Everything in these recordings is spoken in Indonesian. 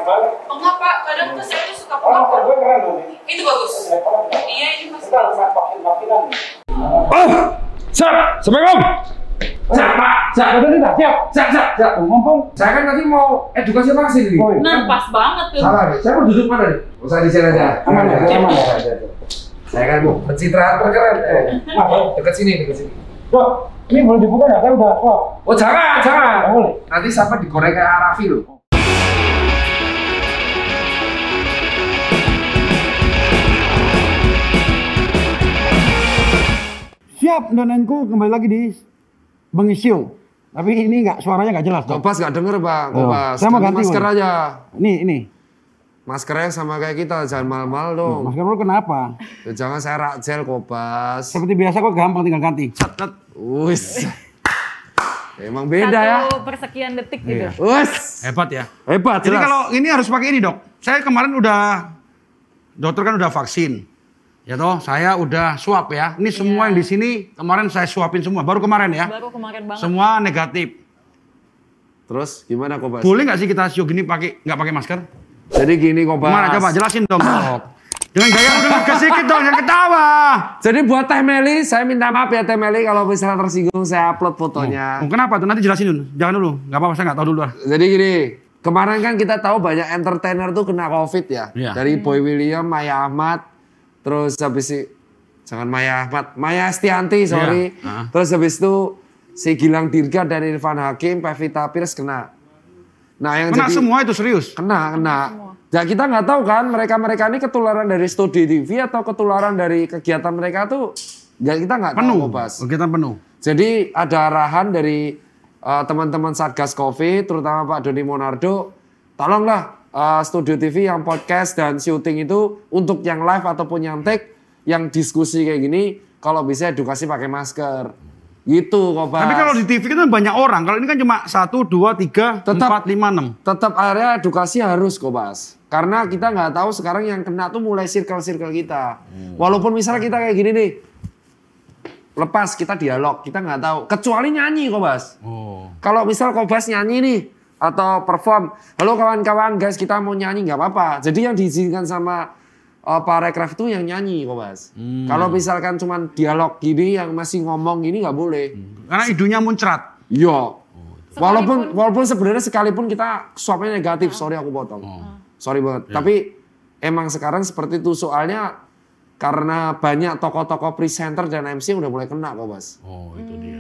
Enggak Pak, kadang tuh saya tuh suka pengap. Itu bagus. Iya ini Mas. Siap, Assalamualaikum. Siap, Pak. Siap, siap. Mumpung saya kan tadi mau edukasi vaksin nih. Nah, pas banget tuh. Salah nih. Saya mau duduk mana nih? Usah di sini aja. Aman ya. Saya kan mau pencitraan terkeren. Dekat sini. Dok, ini boleh dibuka nggak? Saya udah swab. Oh jangan. Nggak boleh. Nanti sampai digoreng kayak Arafi loh. Siap, donenku kembali lagi di Bengisio. Tapi ini suaranya nggak jelas. Kobas nggak denger Bang. Kobas. Saya mau ganti masker aja. Ini. Maskernya sama kayak kita, jangan mal-mal dong. Masker lu kenapa? Ya, jangan saya rakjel Kobas. Seperti biasa kok gampang tinggal ganti. Set. Wis. Emang beda ya. Satu persekian detik gitu. Wis. Hebat ya. Hebat. Jadi jelas. kalau ini harus pakai ini dok. Saya kemarin dokter kan udah vaksin. Ya toh, saya udah swab ya. Ini semua yang di sini kemarin saya swabin semua. Baru kemarin ya. Baru kemarin banget. Semua negatif. Terus gimana Kobas? Boleh nggak sih kita show gini nggak pakai masker? Jadi gini Kobas. Gimana coba jelasin dong. Dengan gaya udah sedikit dong yang ketawa. Jadi buat Teh Meli, saya minta maaf ya Teh Meli kalau misalnya tersinggung saya upload fotonya. Kenapa tuh? Nanti jelasin dulu. Jangan dulu. Nggak apa-apa, saya nggak tahu dulu lah. Jadi gini, kemarin kan kita tahu banyak entertainer tuh kena COVID ya. Iya. Dari Boy William, Maya Ahmad, terus habis jangan Maya Ahmad, Maya Estianti, sorry. Iya. Terus habis itu si Gilang Dirga dan Irfan Hakim, Pevita Pierce kena. Nah yang Kena jadi semua itu serius. kena. Ya kita nggak tahu kan mereka ini ketularan dari studi TV atau ketularan dari kegiatan mereka tuh ya kita nggak tahu Bas. Kegiatan penuh. Jadi ada arahan dari teman-teman Satgas Covid, terutama Pak Doni Monardo, tolonglah studio TV yang podcast dan syuting itu untuk yang live ataupun yang take, yang diskusi kayak gini, kalau bisa edukasi pakai masker. Gitu kok Bas. Tapi kalau di TV kan banyak orang. Kalau ini kan cuma 1, 2, 3, 4, 5, 6. Tetap area edukasi harus kok Bas. Karena kita nggak tahu sekarang yang kena tuh mulai circle-circle kita. Walaupun misalnya kita kayak gini nih, lepas kita dialog, kita nggak tahu. Kecuali nyanyi kok Bas. Kalau misal Kobas nyanyi nih, atau perform, halo kawan-kawan guys kita mau nyanyi nggak apa-apa. Jadi yang diizinkan sama Pak Rekraf itu yang nyanyi kok Bas. Kalau misalkan cuma dialog gini yang masih ngomong gini nggak boleh. Karena hidungnya muncrat. Iya. Walaupun sebenarnya sekalipun kita swabnya negatif, sorry aku potong. Sorry banget. Tapi emang sekarang seperti itu soalnya karena banyak tokoh-tokoh presenter dan MC yang udah mulai kena kok Bas. Oh itu dia.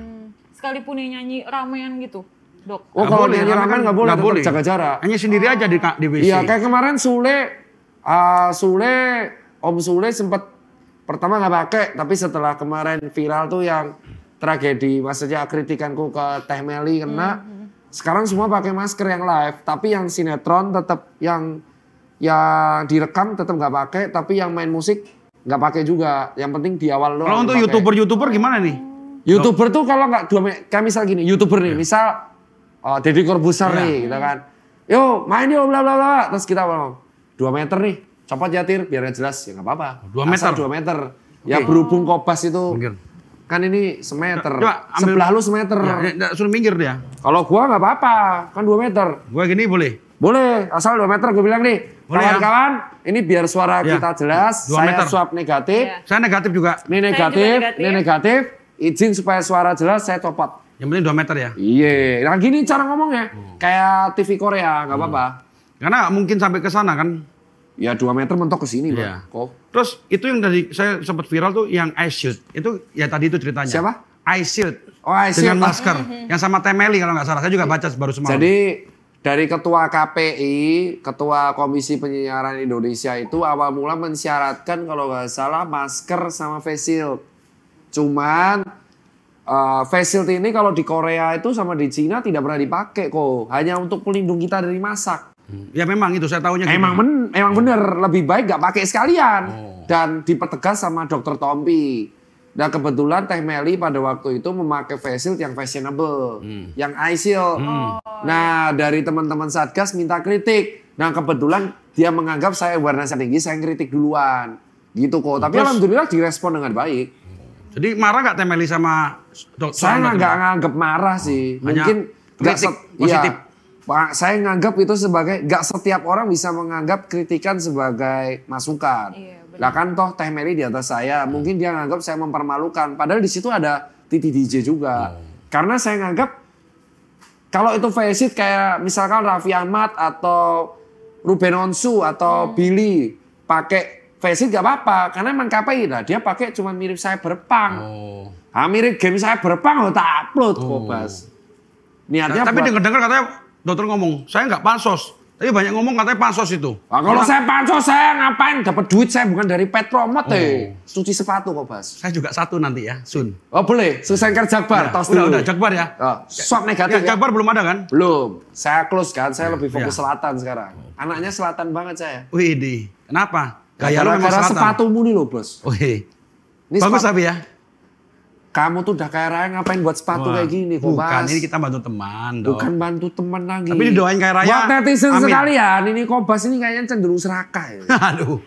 Sekalipun yang nyanyi ramean gitu, Dok. Oh kalau nyanyi ramen nggak boleh, tetap jaga jarak. Hanya sendiri aja di WC. Iya kayak kemarin Om Sule sempat pertama nggak pakai, tapi setelah kemarin viral tuh yang tragedi, maksudnya kritikanku ke Teh Meli kena, sekarang semua pakai masker yang live, tapi yang sinetron tetap yang direkam tetap nggak pakai, tapi yang main musik nggak pakai juga. Yang penting di awal doang. Kalau untuk YouTuber gimana nih? YouTuber tuh kalau nggak kayak misal gini, YouTuber nih, misal Deddy Corbuzier nih, gitu kan. Yo main yuk bla bla bla, terus kita ngomong 2 meter nih, copot jatir biar jelas ya nggak apa-apa. 2 meter. 2 meter. Ya berhubung Kobas itu Minggir. kan ini semeter, Coba ambil, sebelah lu semeter. Ya, suruh minggir dia. Kalau gua nggak apa-apa, kan 2 meter. Gua gini boleh? Boleh, asal 2 meter gue bilang nih. Boleh, Kawan-kawan, ini biar suara Ya. kita jelas. 2 Saya meter. swab negatif. Ya. Saya negatif juga. Ini Saya negatif, juga negatif. ini negatif. Izin supaya suara jelas, saya copot. Yang penting 2 meter ya. Iya, nah gini cara ngomongnya. Kayak TV Korea, nggak apa-apa. Karena mungkin sampai ke sana kan. Ya 2 meter mentok ke sini, Iya. Bang. Kok? Terus itu yang dari saya sempat viral tuh yang ice shield. Itu ya tadi itu ceritanya. Siapa? Ice shield. Oh, ice Dengan shield. masker. Yang sama Teh Meli kalau nggak salah. Saya juga baca baru semalam. Jadi dari Ketua KPI, Ketua Komisi Penyiaran Indonesia itu awal mula mensyaratkan kalau nggak salah masker sama face shield. Cuman face shield ini kalau di Korea itu sama di Cina tidak pernah dipakai kok. Hanya untuk pelindung kita dari masak. Ya memang itu saya tahunya gitu. Emang bener, lebih baik nggak pakai sekalian. Dan dipertegas sama Dokter Tompi. Dan kebetulan Teh Meli pada waktu itu memakai face shield yang fashionable, yang eye shield. Nah dari teman-teman Satgas minta kritik. Nah kebetulan dia menganggap saya awareness tinggi, saya kritik duluan. Gitu kok. Tapi alhamdulillah direspon dengan baik. Jadi marah nggak Teh Meli sama dokter? Saya nggak nganggap marah sih. Hanya Mungkin nggak kritik positif. Iya. Pak, saya nganggap itu sebagai, gak setiap orang bisa menganggap kritikan sebagai masukan. Iya, benar. Lah kan toh Teh Meli di atas saya, mungkin dia nganggap saya mempermalukan. Padahal di situ ada Titi DJ juga. Karena saya nganggap kalau itu face it kayak misalkan Raffi Ahmad atau Ruben Onsu atau Billy pakai face it gak apa-apa. Karena emang KPI lah, dia pakai cuma mirip saya berpang. Mirip game saya berpang, tak upload kok, Bas. Niatnya tapi dengar-dengar katanya dokter ngomong, saya nggak pansos. Tapi banyak ngomong katanya pansos itu. Nah, kalau saya pansos, saya ngapain dapat duit, saya bukan dari Petromat cuci sepatu kok, Bas. Saya juga satu nanti ya, Sun. Oh boleh, Susengker Jakbar, Ya, tos dulu. udah Jakbar ya. Swab negatif Ya, Jakbar belum ada kan? Belum, saya close kan, saya lebih fokus Ya. selatan sekarang. Anaknya selatan banget saya. Wih, kenapa? Gaya lu memang Gara-gara selatan. sepatumu nih loh, Bos. Wih, Ini bagus sepatu- tapi ya. Kamu tuh udah kaya raya ngapain buat sepatu Wah, kayak gini kok, bukan, Bas? ini kita bantu teman dong. Bukan bantu teman lagi. Tapi didoain kaya raya. Buat netizen Amin. sekalian, ini Kobas ini kayaknya cenderung serakah ya. Aduh.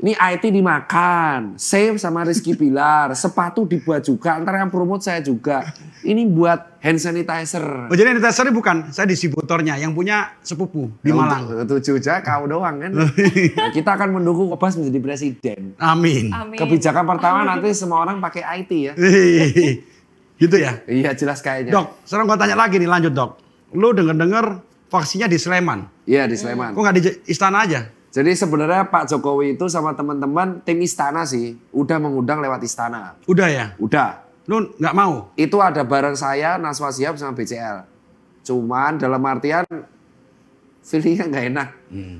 Ini IT dimakan, save sama Rizky Bilar, sepatu dibuat juga, ntar yang promote saya juga. Ini buat hand sanitizer. Oh, jadi sanitizer ini bukan, saya distributornya yang punya sepupu di Malang. Tujuh aja kau doang kan. Nah, kita akan mendukung Kobas menjadi presiden. Amin. Amin. Kebijakan pertama nanti semua orang pakai IT ya. Gitu ya. Iya jelas kayaknya. Dok, sekarang gua tanya lagi nih, lanjut dok. Lu denger-denger vaksinnya di Sleman. Iya di Sleman. Kok nggak di istana aja? Jadi sebenarnya Pak Jokowi itu sama teman-teman tim istana sih udah mengundang lewat istana. Udah ya? Udah. Lu nggak mau? Itu ada bareng saya, Naswa Shihab sama BCL. Cuman dalam artian feelingnya nggak enak.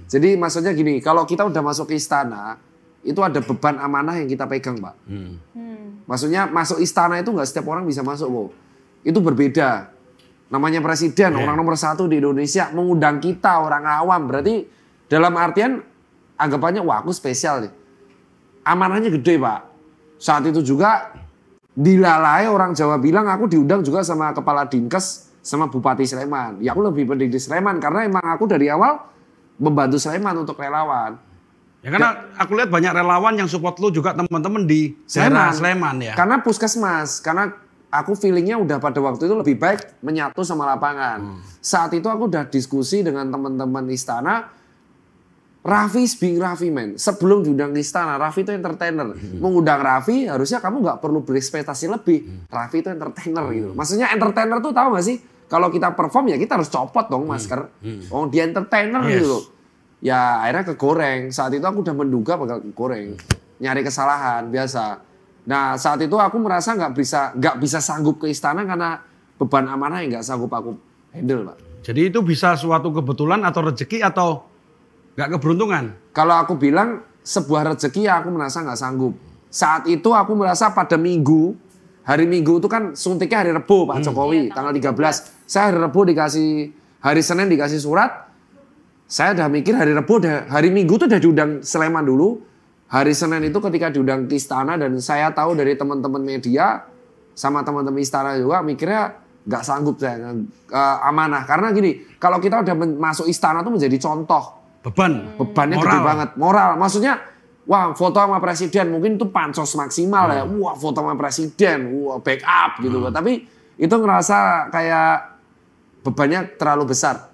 Jadi maksudnya gini, kalau kita udah masuk ke istana, itu ada beban amanah yang kita pegang, Pak. Maksudnya masuk istana itu nggak setiap orang bisa masuk, kok. Itu berbeda. Namanya presiden, orang nomor 1 di Indonesia, mengundang kita, orang awam. Berarti dalam artian anggapannya, wah aku spesial nih. Amanahnya gede, Pak. Saat itu juga dilalai orang Jawa bilang aku diundang juga sama Kepala Dinkes sama Bupati Sleman. Ya aku lebih penting di Sleman karena emang aku dari awal membantu Sleman untuk relawan. Ya karena aku lihat banyak relawan yang support lu juga teman-teman di daerah Sleman ya. Karena puskesmas, karena aku feelingnya udah pada waktu itu lebih baik menyatu sama lapangan. Saat itu aku udah diskusi dengan teman-teman istana. Raffi is being Raffi, man. Sebelum diundang ke istana, Raffi itu entertainer. Mengundang Raffi, harusnya kamu nggak perlu berekspektasi lebih. Raffi itu entertainer gitu. Maksudnya entertainer tuh tahu nggak sih? Kalau kita perform ya kita harus copot dong masker. Oh dia entertainer gitu loh. Ya akhirnya kegoreng. Saat itu aku udah menduga bakal kegoreng. Nyari kesalahan biasa. Nah saat itu aku merasa nggak bisa sanggup ke istana karena beban amanah yang nggak sanggup aku handle, Pak. Jadi itu bisa suatu kebetulan atau rezeki atau nggak keberuntungan? Kalau aku bilang sebuah rezeki ya aku merasa nggak sanggup. Saat itu aku merasa pada Minggu, hari Minggu itu kan suntiknya hari Rebo Pak Jokowi, Iya, tanggal 13. Saya hari Rebo dikasih, hari Senin dikasih surat. Saya udah mikir hari Rebo, hari Minggu tuh udah diundang Sleman dulu. Hari Senin itu ketika diundang ke istana dan saya tahu dari teman-teman media sama teman-teman istana juga mikirnya nggak sanggup saya amanah. Karena gini, kalau kita udah masuk istana tuh menjadi contoh. Bebannya moral. gede banget. Moral. Maksudnya, wah foto sama presiden mungkin itu pansos maksimal ya. Wah foto sama presiden, wah backup gitu. Tapi itu ngerasa kayak bebannya terlalu besar.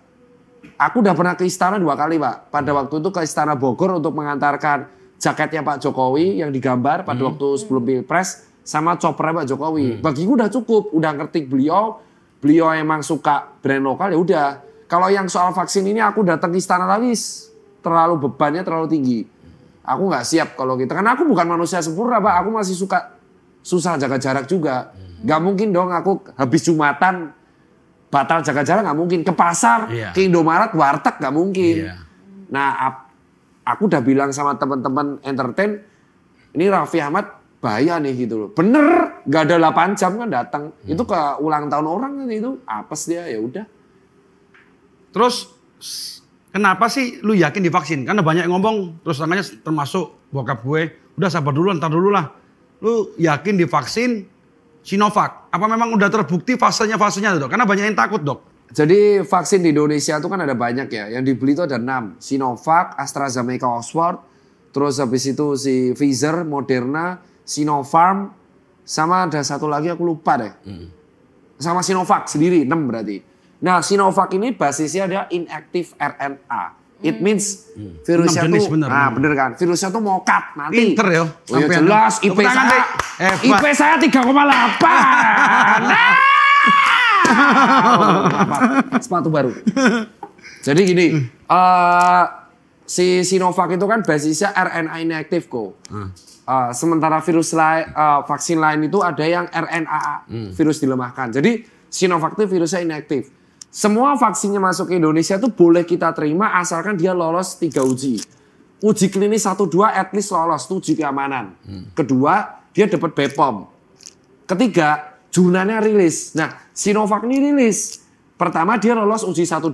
Aku udah pernah ke istana 2 kali, Pak. Pada waktu itu ke istana Bogor untuk mengantarkan jaketnya Pak Jokowi yang digambar pada waktu sebelum Pilpres sama choppernya Pak Jokowi. Bagiku udah cukup, udah ngerti beliau emang suka brand lokal ya udah. Kalau yang soal vaksin ini aku datang ke istana lagi terlalu bebannya terlalu tinggi. Aku nggak siap kalau gitu. Karena aku bukan manusia sempurna, Pak. Aku masih susah jaga jarak juga. Nggak mungkin dong aku habis Jumatan batal jaga jarak, nggak mungkin. Ke pasar, ke Indomaret, warteg nggak mungkin. Nah, aku udah bilang sama teman-teman entertain, ini Raffi Ahmad bahaya nih gitu loh. Bener, nggak ada 8 jam kan datang. Itu ke ulang tahun orang kan itu, apes dia ya udah. Terus kenapa sih lu yakin divaksin? Karena banyak yang ngomong, terus tangannya termasuk bokap gue, udah sabar dulu, ntar dulu lah. Lu yakin divaksin Sinovac? Apa memang udah terbukti fasenya dok? Karena banyak yang takut dok. Jadi vaksin di Indonesia itu kan ada banyak ya. Yang dibeli itu ada 6. Sinovac, AstraZeneca, Oxford. Terus habis itu si Pfizer, Moderna, Sinopharm. Sama ada satu lagi aku lupa deh. Sama Sinovac sendiri, 6 berarti. Nah, Sinovac ini basisnya ada inactive RNA. It means virusnya 6 jenis, tuh, bener. bener kan? Virusnya tuh mokat, mati. Pinter ya. Oh ya jelas, IP Tepuk tangan, saya, Dik. IP saya 3,8. Sepatu baru. Jadi gini, si Sinovac itu kan basisnya RNA inactive kok. Sementara virus lain, vaksin lain itu ada yang RNA, virus dilemahkan. Jadi Sinovac itu virusnya inaktif. Semua vaksinnya masuk ke Indonesia itu boleh kita terima asalkan dia lolos 3 uji. Uji klinis 1-2 at least lolos, itu uji keamanan. Kedua, dia dapat BPOM. Ketiga, jurnalnya rilis. Nah, Sinovac ini rilis. Pertama dia lolos uji 1-2,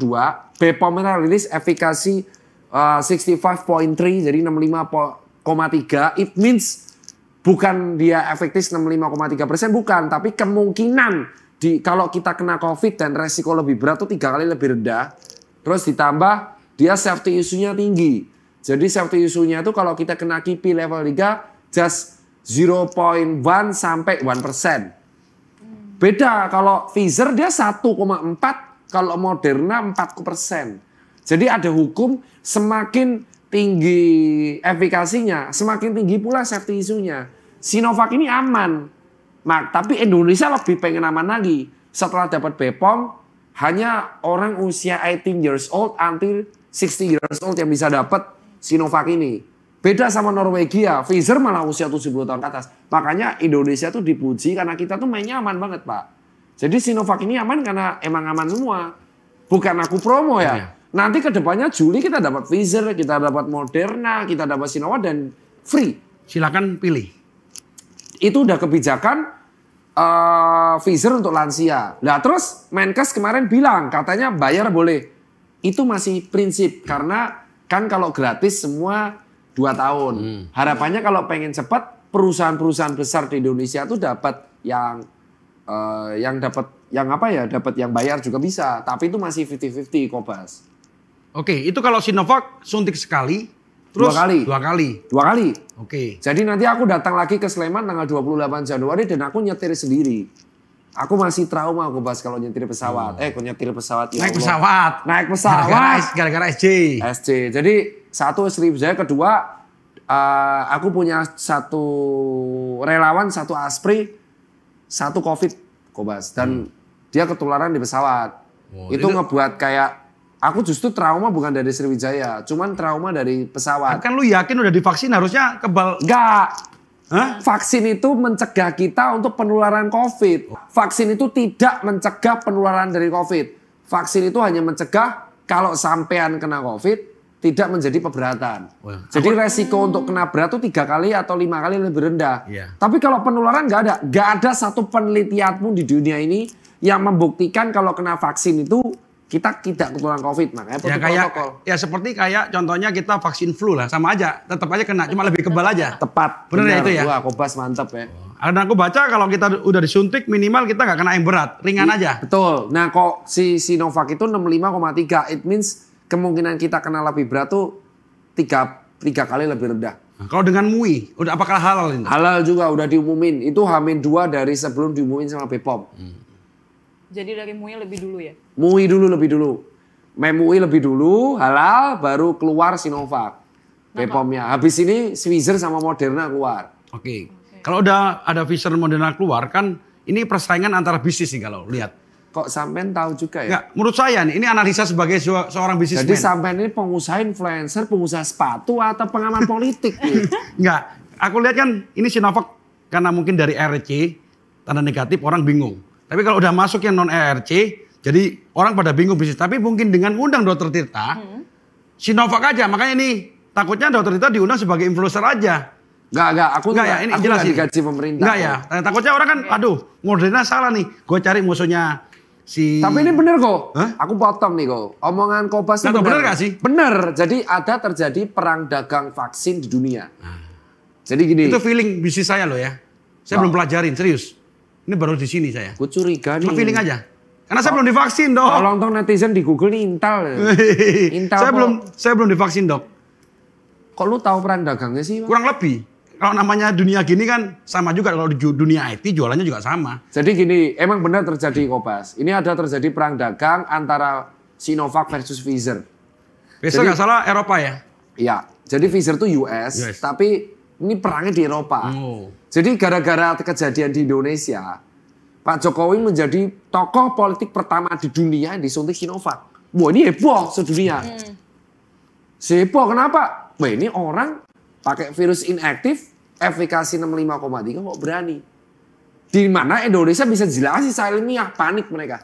BPOM-nya rilis efikasi 65.3, jadi 65,3. It means bukan dia efektif 65,3%, bukan. Tapi kemungkinan kalau kita kena COVID dan resiko lebih berat tuh 3 kali lebih rendah. Terus ditambah dia safety issue-nya tinggi. Jadi safety issue-nya itu kalau kita kena KIPI level 3 just 0.1 sampai 1%. Beda kalau Pfizer dia 1,4, kalau Moderna 4%. Jadi ada hukum semakin tinggi efikasinya, semakin tinggi pula safety issue-nya. Sinovac ini aman. Tapi Indonesia lebih pengen aman lagi. Setelah dapat BPOM, hanya orang usia 18 years old until 60 years old yang bisa dapat Sinovac ini. Beda sama Norwegia, Pfizer malah usia 70 tahun ke atas. Makanya Indonesia tuh dipuji karena kita tuh mainnya aman banget, Pak. Jadi Sinovac ini aman karena emang aman semua. Bukan aku promo ya. Nanti ke depannya Juli kita dapat Pfizer, kita dapat Moderna, kita dapat Sinovac dan free. Silakan pilih. Itu udah kebijakan Pfizer untuk lansia. Nah terus Menkes kemarin bilang katanya bayar boleh. Itu masih prinsip karena kan kalau gratis semua 2 tahun. Harapannya kalau pengen cepat perusahaan-perusahaan besar di Indonesia tuh dapat dapat yang bayar juga bisa. Tapi itu masih 50-50 Kobas. Oke, itu kalau Sinovac suntik sekali. Terus 2 kali. Oke. Jadi nanti aku datang lagi ke Sleman tanggal 28 Januari dan aku nyetir sendiri. Aku masih trauma aku bahas kalau nyetir pesawat. Nyetir pesawat. Ya Naik Allah. pesawat. Naik pesawat. Gara-gara SJ. Jadi satu Sriwijaya, kedua aku punya satu relawan, satu Aspri, satu COVID Kobas. Dan dia ketularan di pesawat. Itu ngebuat kayak aku justru trauma bukan dari Sriwijaya, cuman trauma dari pesawat. Kan lu yakin udah divaksin harusnya kebal. Enggak. Vaksin itu mencegah kita untuk penularan COVID. Vaksin itu tidak mencegah penularan dari COVID. Vaksin itu hanya mencegah kalau sampean kena COVID tidak menjadi keberatan. Jadi resiko untuk kena berat itu 3 kali atau 5 kali lebih rendah. Tapi kalau penularan nggak ada. Nggak ada satu penelitian pun di dunia ini yang membuktikan kalau kena vaksin itu kita tidak ketularan COVID, makanya protokol. Ya seperti kayak contohnya kita vaksin flu lah, sama aja, tetap aja kena, cuma lebih kebal aja. Tepat. Bener ya itu ya? Wah, Kobas mantap ya. Dan aku baca kalau kita udah disuntik minimal kita nggak kena yang berat, ringan aja. Betul. Nah kok si Sinovac itu 65,3, it means kemungkinan kita kena lebih berat tuh 3 kali lebih rendah. Nah, kalau dengan MUI, udah apakah halal ini? Halal juga, udah diumumin. Itu H-2 dari sebelum diumumin sama BPOM. Jadi dari MUI lebih dulu ya? MUI lebih dulu. MUI lebih dulu, halal, baru keluar Sinovac. BPOM-nya. Habis ini Pfizer sama Moderna keluar. Oke. Kalau udah ada Pfizer Moderna keluar kan ini persaingan antara bisnis nih kalau lihat. Kok sampean tahu juga ya? Nggak, menurut saya nih, ini analisa sebagai seorang bisnismen. Jadi sampean ini pengusaha influencer, pengusaha sepatu atau pengamat politik? Gitu? Enggak, aku lihat kan ini Sinovac karena mungkin dari RC, tanda negatif orang bingung. Tapi kalau udah masuk yang non ERC, jadi orang pada bingung bisnis. Tapi mungkin dengan undang Dr. Tirta, Sinovac aja. Makanya ini takutnya Dr. Tirta diundang sebagai influencer aja. Enggak. Aku ini aku jelas digaji pemerintah. Enggak ya. Takutnya orang kan, aduh, Moderna salah nih. Gue cari musuhnya si. Tapi ini bener kok. Aku potong nih kok. Omongan Kobas itu bener gak sih? Bener. Jadi ada terjadi perang dagang vaksin di dunia. Jadi gini. Itu feeling bisnis saya loh ya. Saya belum pelajarin, serius. Ini baru di sini saya. Gue curiga nih. Cuma feeling aja. Karena saya belum divaksin, Dok. Tolong dong netizen di Google nih Intel. Intel saya belum divaksin, Dok. Kok lu tahu perang dagangnya sih? Kurang lebih. kalau namanya dunia gini kan sama juga kalau di dunia IT jualannya juga sama. Jadi gini, emang benar terjadi Kobas. Ini ada terjadi perang dagang antara Sinovac versus Pfizer. Pfizer nggak salah Eropa ya? Iya, jadi Pfizer tuh US, tapi ini perangnya di Eropa. Jadi gara-gara kejadian di Indonesia, Pak Jokowi menjadi tokoh politik pertama di dunia yang disuntik Sinovac. Wah ini heboh sedunia. Heboh kenapa? Wah ini orang pakai virus inaktif, efikasi 65,3 kok berani. Di mana Indonesia bisa jelasin secara ilmiah, panik mereka.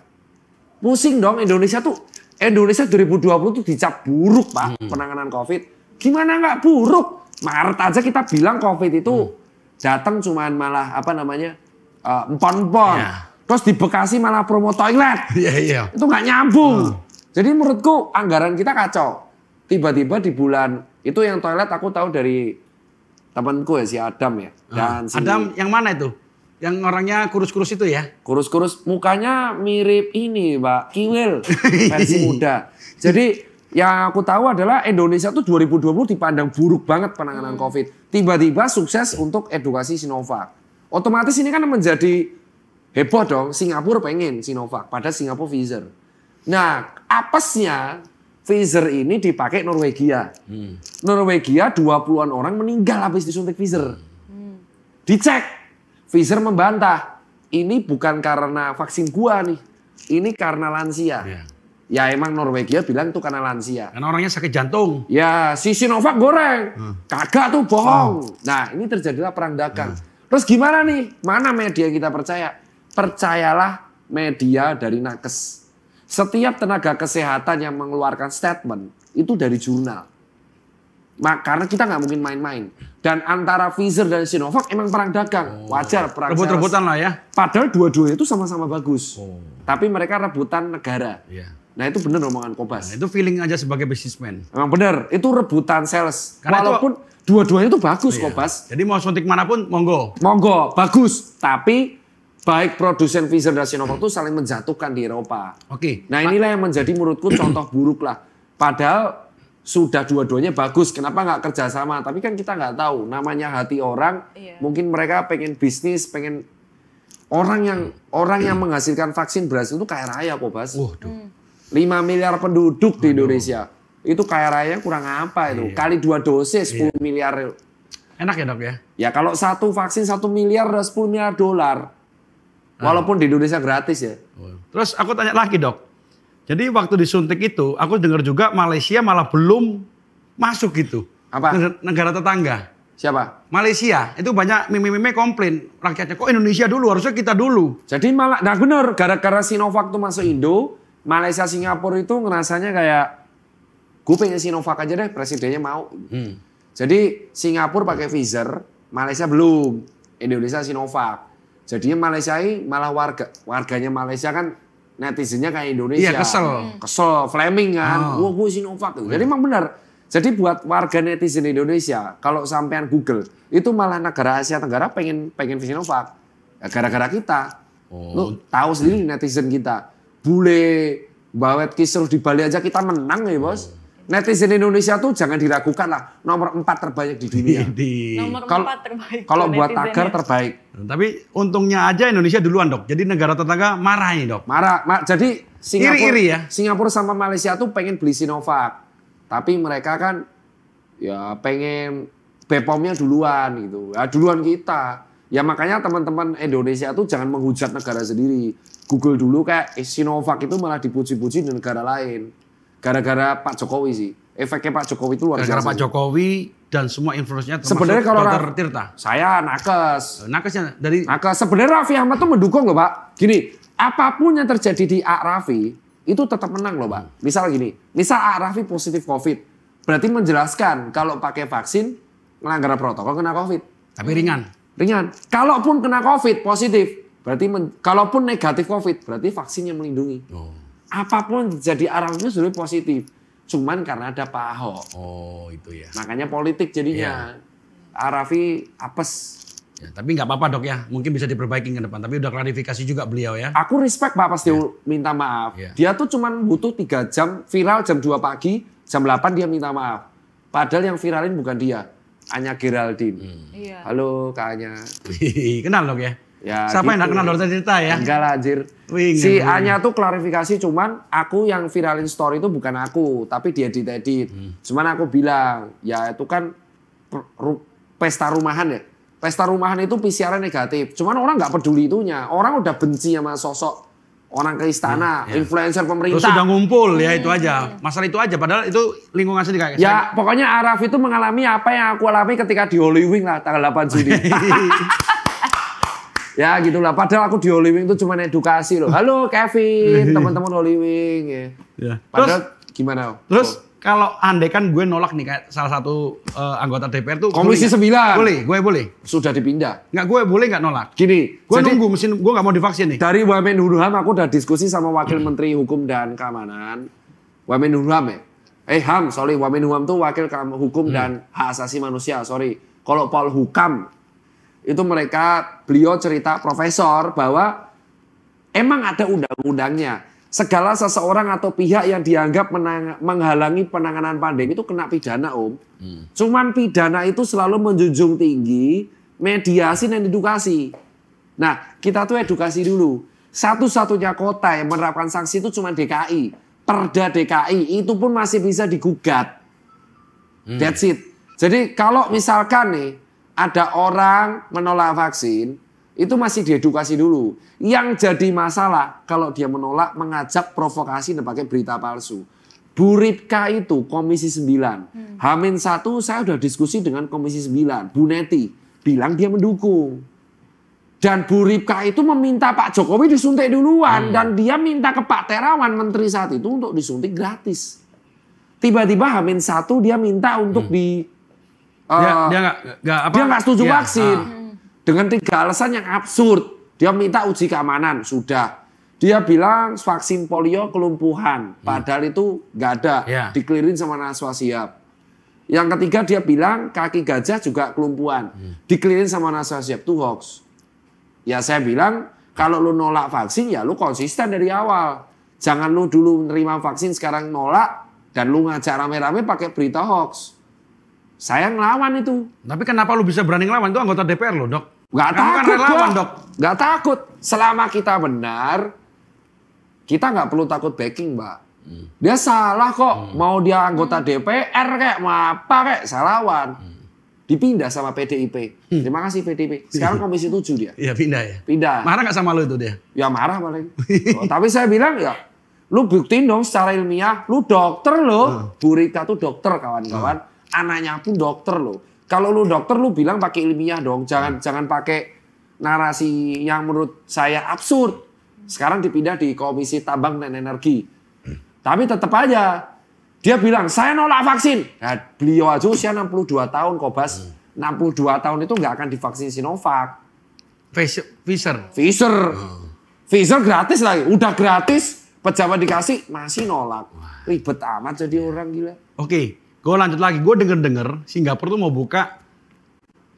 Pusing dong Indonesia 2020 tuh dicap buruk Pak penanganan COVID. Gimana nggak buruk? Maret aja kita bilang COVID itu datang cuman malah empon-empon. Terus di Bekasi malah promo toilet. Itu nggak nyambung. Jadi menurutku anggaran kita kacau. Tiba-tiba di bulan itu yang toilet aku tahu dari temanku ya si Adam ya. Dan Adam yang mana itu? Yang orangnya kurus-kurus itu ya? Kurus-kurus, mukanya mirip ini Mbak Kiwil, versi muda. Jadi yang aku tahu adalah Indonesia tuh 2020 dipandang buruk banget penanganan COVID. Tiba-tiba sukses untuk edukasi Sinovac. Otomatis ini kan menjadi heboh dong, Singapura pengen Sinovac, padahal Singapura Pfizer. Nah, apesnya Pfizer ini dipakai Norwegia. Norwegia 20-an orang meninggal habis disuntik Pfizer. Dicek. Pfizer membantah, ini bukan karena vaksin gua nih, ini karena lansia. Ya emang Norwegia bilang itu karena lansia. Karena orangnya sakit jantung. Ya si Sinovac goreng, kagak tuh bohong. Nah ini terjadilah perang dagang. Terus gimana nih, mana media kita percaya? Percayalah media dari nakes. Setiap tenaga kesehatan yang mengeluarkan statement, itu dari jurnal. Karena kita nggak mungkin main-main. Dan antara Pfizer dan Sinovac emang perang dagang. Wajar perang rebut-rebutan lah ya. Padahal dua-duanya itu sama-sama bagus. Tapi mereka rebutan negara. Nah itu benar omongan Kobas. Nah, itu feeling aja sebagai businessman. Emang benar, itu rebutan sales. Karena walaupun dua-duanya itu bagus Kobas. Jadi mau suntik manapun monggo. Monggo, bagus. Tapi baik produsen Pfizer dan Sinovac itu saling menjatuhkan di Eropa. Nah inilah yang menjadi menurutku contoh buruk lah. Padahal sudah dua-duanya bagus, kenapa nggak kerjasama? Tapi kan kita nggak tahu, namanya hati orang, mungkin mereka pengen bisnis, pengen orang yang menghasilkan vaksin berhasil itu kaya raya Kobas. 5 miliar penduduk di Indonesia, itu kaya raya kurang apa itu? Kali 2 dosis 10 miliar. Enak ya dok ya? Ya kalau satu vaksin 1 miliar, 10 miliar dolar. Walaupun di Indonesia gratis ya. Terus aku tanya lagi dok. Jadi waktu disuntik itu, aku dengar juga Malaysia malah belum masuk gitu. Apa? Negara tetangga. Siapa? Malaysia. Itu banyak meme-meme komplain. Rakyatnya, kok Indonesia dulu, harusnya kita dulu. Jadi malah, nah bener, gara-gara Sinovac tuh masuk Indo, Malaysia, Singapura itu ngerasanya kayak, gue pengen Sinovac aja deh, presidennya mau. Jadi Singapura pakai Pfizer, Malaysia belum. Indonesia Sinovac. Jadinya Malaysia ini malah warganya Malaysia kan, netizennya kayak Indonesia. Iya, Kesel, Fleming kan. Wah, gue Sinovac. Jadi emang benar. Jadi buat warga netizen Indonesia, kalau sampean Google, itu malah negara Asia Tenggara pengen Sinovac. Ya, gara-gara kita. Lu tahu sendiri netizen kita. Bule, bawet kisruh di Bali aja kita menang ya bos. Netizen Indonesia tuh jangan diragukan lah. Nomor 4 terbaik di dunia. Nomor 4 terbaik. Kalau buat tagar terbaik. Tapi untungnya aja Indonesia duluan dok. Jadi negara tetangga marah nih dok. Marah. Jadi Singapura, iri ya? Singapura sama Malaysia tuh pengen beli Sinovac. Tapi mereka kan ya pengen BPOM-nya duluan gitu. Ya duluan kita. Ya makanya teman-teman Indonesia tuh jangan menghujat negara sendiri. Google dulu kayak Sinovac itu malah dipuji-puji di negara lain. Gara-gara Pak Jokowi sih. Efeknya Pak Jokowi itu luar biasa. Gara-gara Pak Jokowi dan semua influence-nya termasuk sebenarnya kalau Dr. Tirta. Saya nakes. Nakesnya dari... Nakes. Sebenarnya Raffi Ahmad tuh mendukung loh Pak. Gini, apapun yang terjadi di A. Raffi, itu tetap menang loh Pak. Misal gini, misal A. Raffi positif COVID. Berarti menjelaskan kalau pakai vaksin, melanggar protokol kena COVID. Tapi ringan. Ringan. Kalaupun kena COVID positif, berarti kalaupun negatif COVID, berarti vaksinnya melindungi. Apapun jadi arahnya sudah positif. Cuman karena ada Pak Ahok. Itu ya. Makanya politik jadinya. Raffi apes. Ya, tapi nggak apa-apa dok ya. Mungkin bisa diperbaiki ke depan. Tapi udah klarifikasi juga beliau ya. Aku respect Pak pasti minta maaf. Dia tuh cuman butuh 3 jam viral jam 2 pagi. Jam 8 dia minta maaf. Padahal yang viralin bukan dia. Anya Geraldine. Iya. Halo Kak Anya. Kenal dong ya? Ya, Siapa yang gitu. gak kenal dari cerita ya? Enggak lah anjir. Wih, Si nggak. Anya tuh klarifikasi cuman aku yang viralin story itu bukan aku, tapi dia edit. Cuman aku bilang, ya itu kan pesta rumahan ya. Pesta rumahan itu PCR negatif. Cuman orang nggak peduli itunya. Orang udah benci sama sosok orang ke istana, influencer Terus pemerintah. sudah ngumpul ya itu aja. Masalah itu aja padahal itu lingkungan sendiri kayak Ya pokoknya Araf itu mengalami apa yang aku alami ketika di Holy Wing lah tanggal 8 Juni. Ya gitulah. Padahal aku di Holy Wing itu cuma edukasi loh. Halo Kevin, teman-teman Holy Wing. Ya. Ya. Padahal gimana? Terus kalau andai kan gue nolak nih kayak salah satu anggota DPR tuh Komisi boleh nggak? 9. Boleh, gue boleh. Sudah dipindah. Nggak, gue boleh nggak nolak? Gini, Gue jadi nunggu mesin, gue nggak mau divaksin nih. dari Wamenhunham aku udah diskusi sama Wakil Menteri Hukum dan Keamanan. Wamenhunham ya? Wamenhunham tuh Wakil Hukum dan Hak Asasi Manusia, sorry. Kalau Polhukam, itu beliau cerita profesor bahwa emang ada undang-undangnya. Segala seseorang atau pihak yang dianggap menghalangi penanganan pandemi itu kena pidana, Om. Cuman pidana itu selalu menjunjung tinggi mediasi dan edukasi. Nah, kita tuh edukasi dulu. Satu-satunya kota yang menerapkan sanksi itu cuma DKI. Perda DKI itu pun masih bisa digugat. That's it. Jadi kalau misalkan nih ada orang menolak vaksin, itu masih diedukasi dulu. Yang jadi masalah kalau dia menolak, mengajak provokasi dan pakai berita palsu. Bu Ripka itu Komisi 9. Hamin 1 saya udah diskusi dengan Komisi 9. Bu Neti bilang dia mendukung. Dan Bu Ripka itu meminta Pak Jokowi disuntik duluan. Dan dia minta ke Pak Terawan, menteri saat itu, untuk disuntik gratis. Tiba-tiba Hamin 1 dia minta untuk dia nggak setuju vaksin. Dengan 3 alasan yang absurd. Dia minta uji keamanan, sudah. Dia bilang vaksin polio kelumpuhan. Padahal itu nggak ada. Dikelirin sama Naswa Shihab. Yang ketiga dia bilang kaki gajah juga kelumpuhan. Dikelirin sama Naswa Shihab, itu hoax. Ya saya bilang kalau lu nolak vaksin ya lu konsisten dari awal. Jangan lu dulu nerima vaksin sekarang nolak. Dan lu ngajak rame-rame pakai berita hoax. Saya ngelawan itu. Tapi kenapa lu bisa berani ngelawan? Itu anggota DPR lo, Dok. Gak Kamu takut, kan relawan, Dok. Gak takut. Selama kita benar, kita gak perlu takut backing, Mbak. Dia salah kok. Mau dia anggota DPR kayak, mau apa kayak, saya lawan. Dipindah sama PDIP. Terima kasih PDIP. Sekarang Komisi 7 dia. Iya, pindah ya. Pindah. Marah gak sama lu itu dia? Ya marah paling. Tapi saya bilang ya, lu buktiin dong secara ilmiah. Lu dokter loh. Bu Rika tuh dokter kawan-kawan. Anaknya pun dokter loh. Kalau lu dokter lu bilang pakai ilmiah dong. Jangan pakai narasi yang menurut saya absurd. Sekarang dipindah di Komisi Tambang dan Energi. Tapi tetap aja dia bilang saya nolak vaksin. Nah, beliau aja usia 62 tahun Kobas. 62 tahun itu nggak akan divaksin Sinovac. Pfizer. Pfizer gratis lagi. Udah gratis, pejabat dikasih masih nolak. Ribet amat jadi orang gila. Oke. Gue lanjut lagi, gue denger Singapura tuh mau buka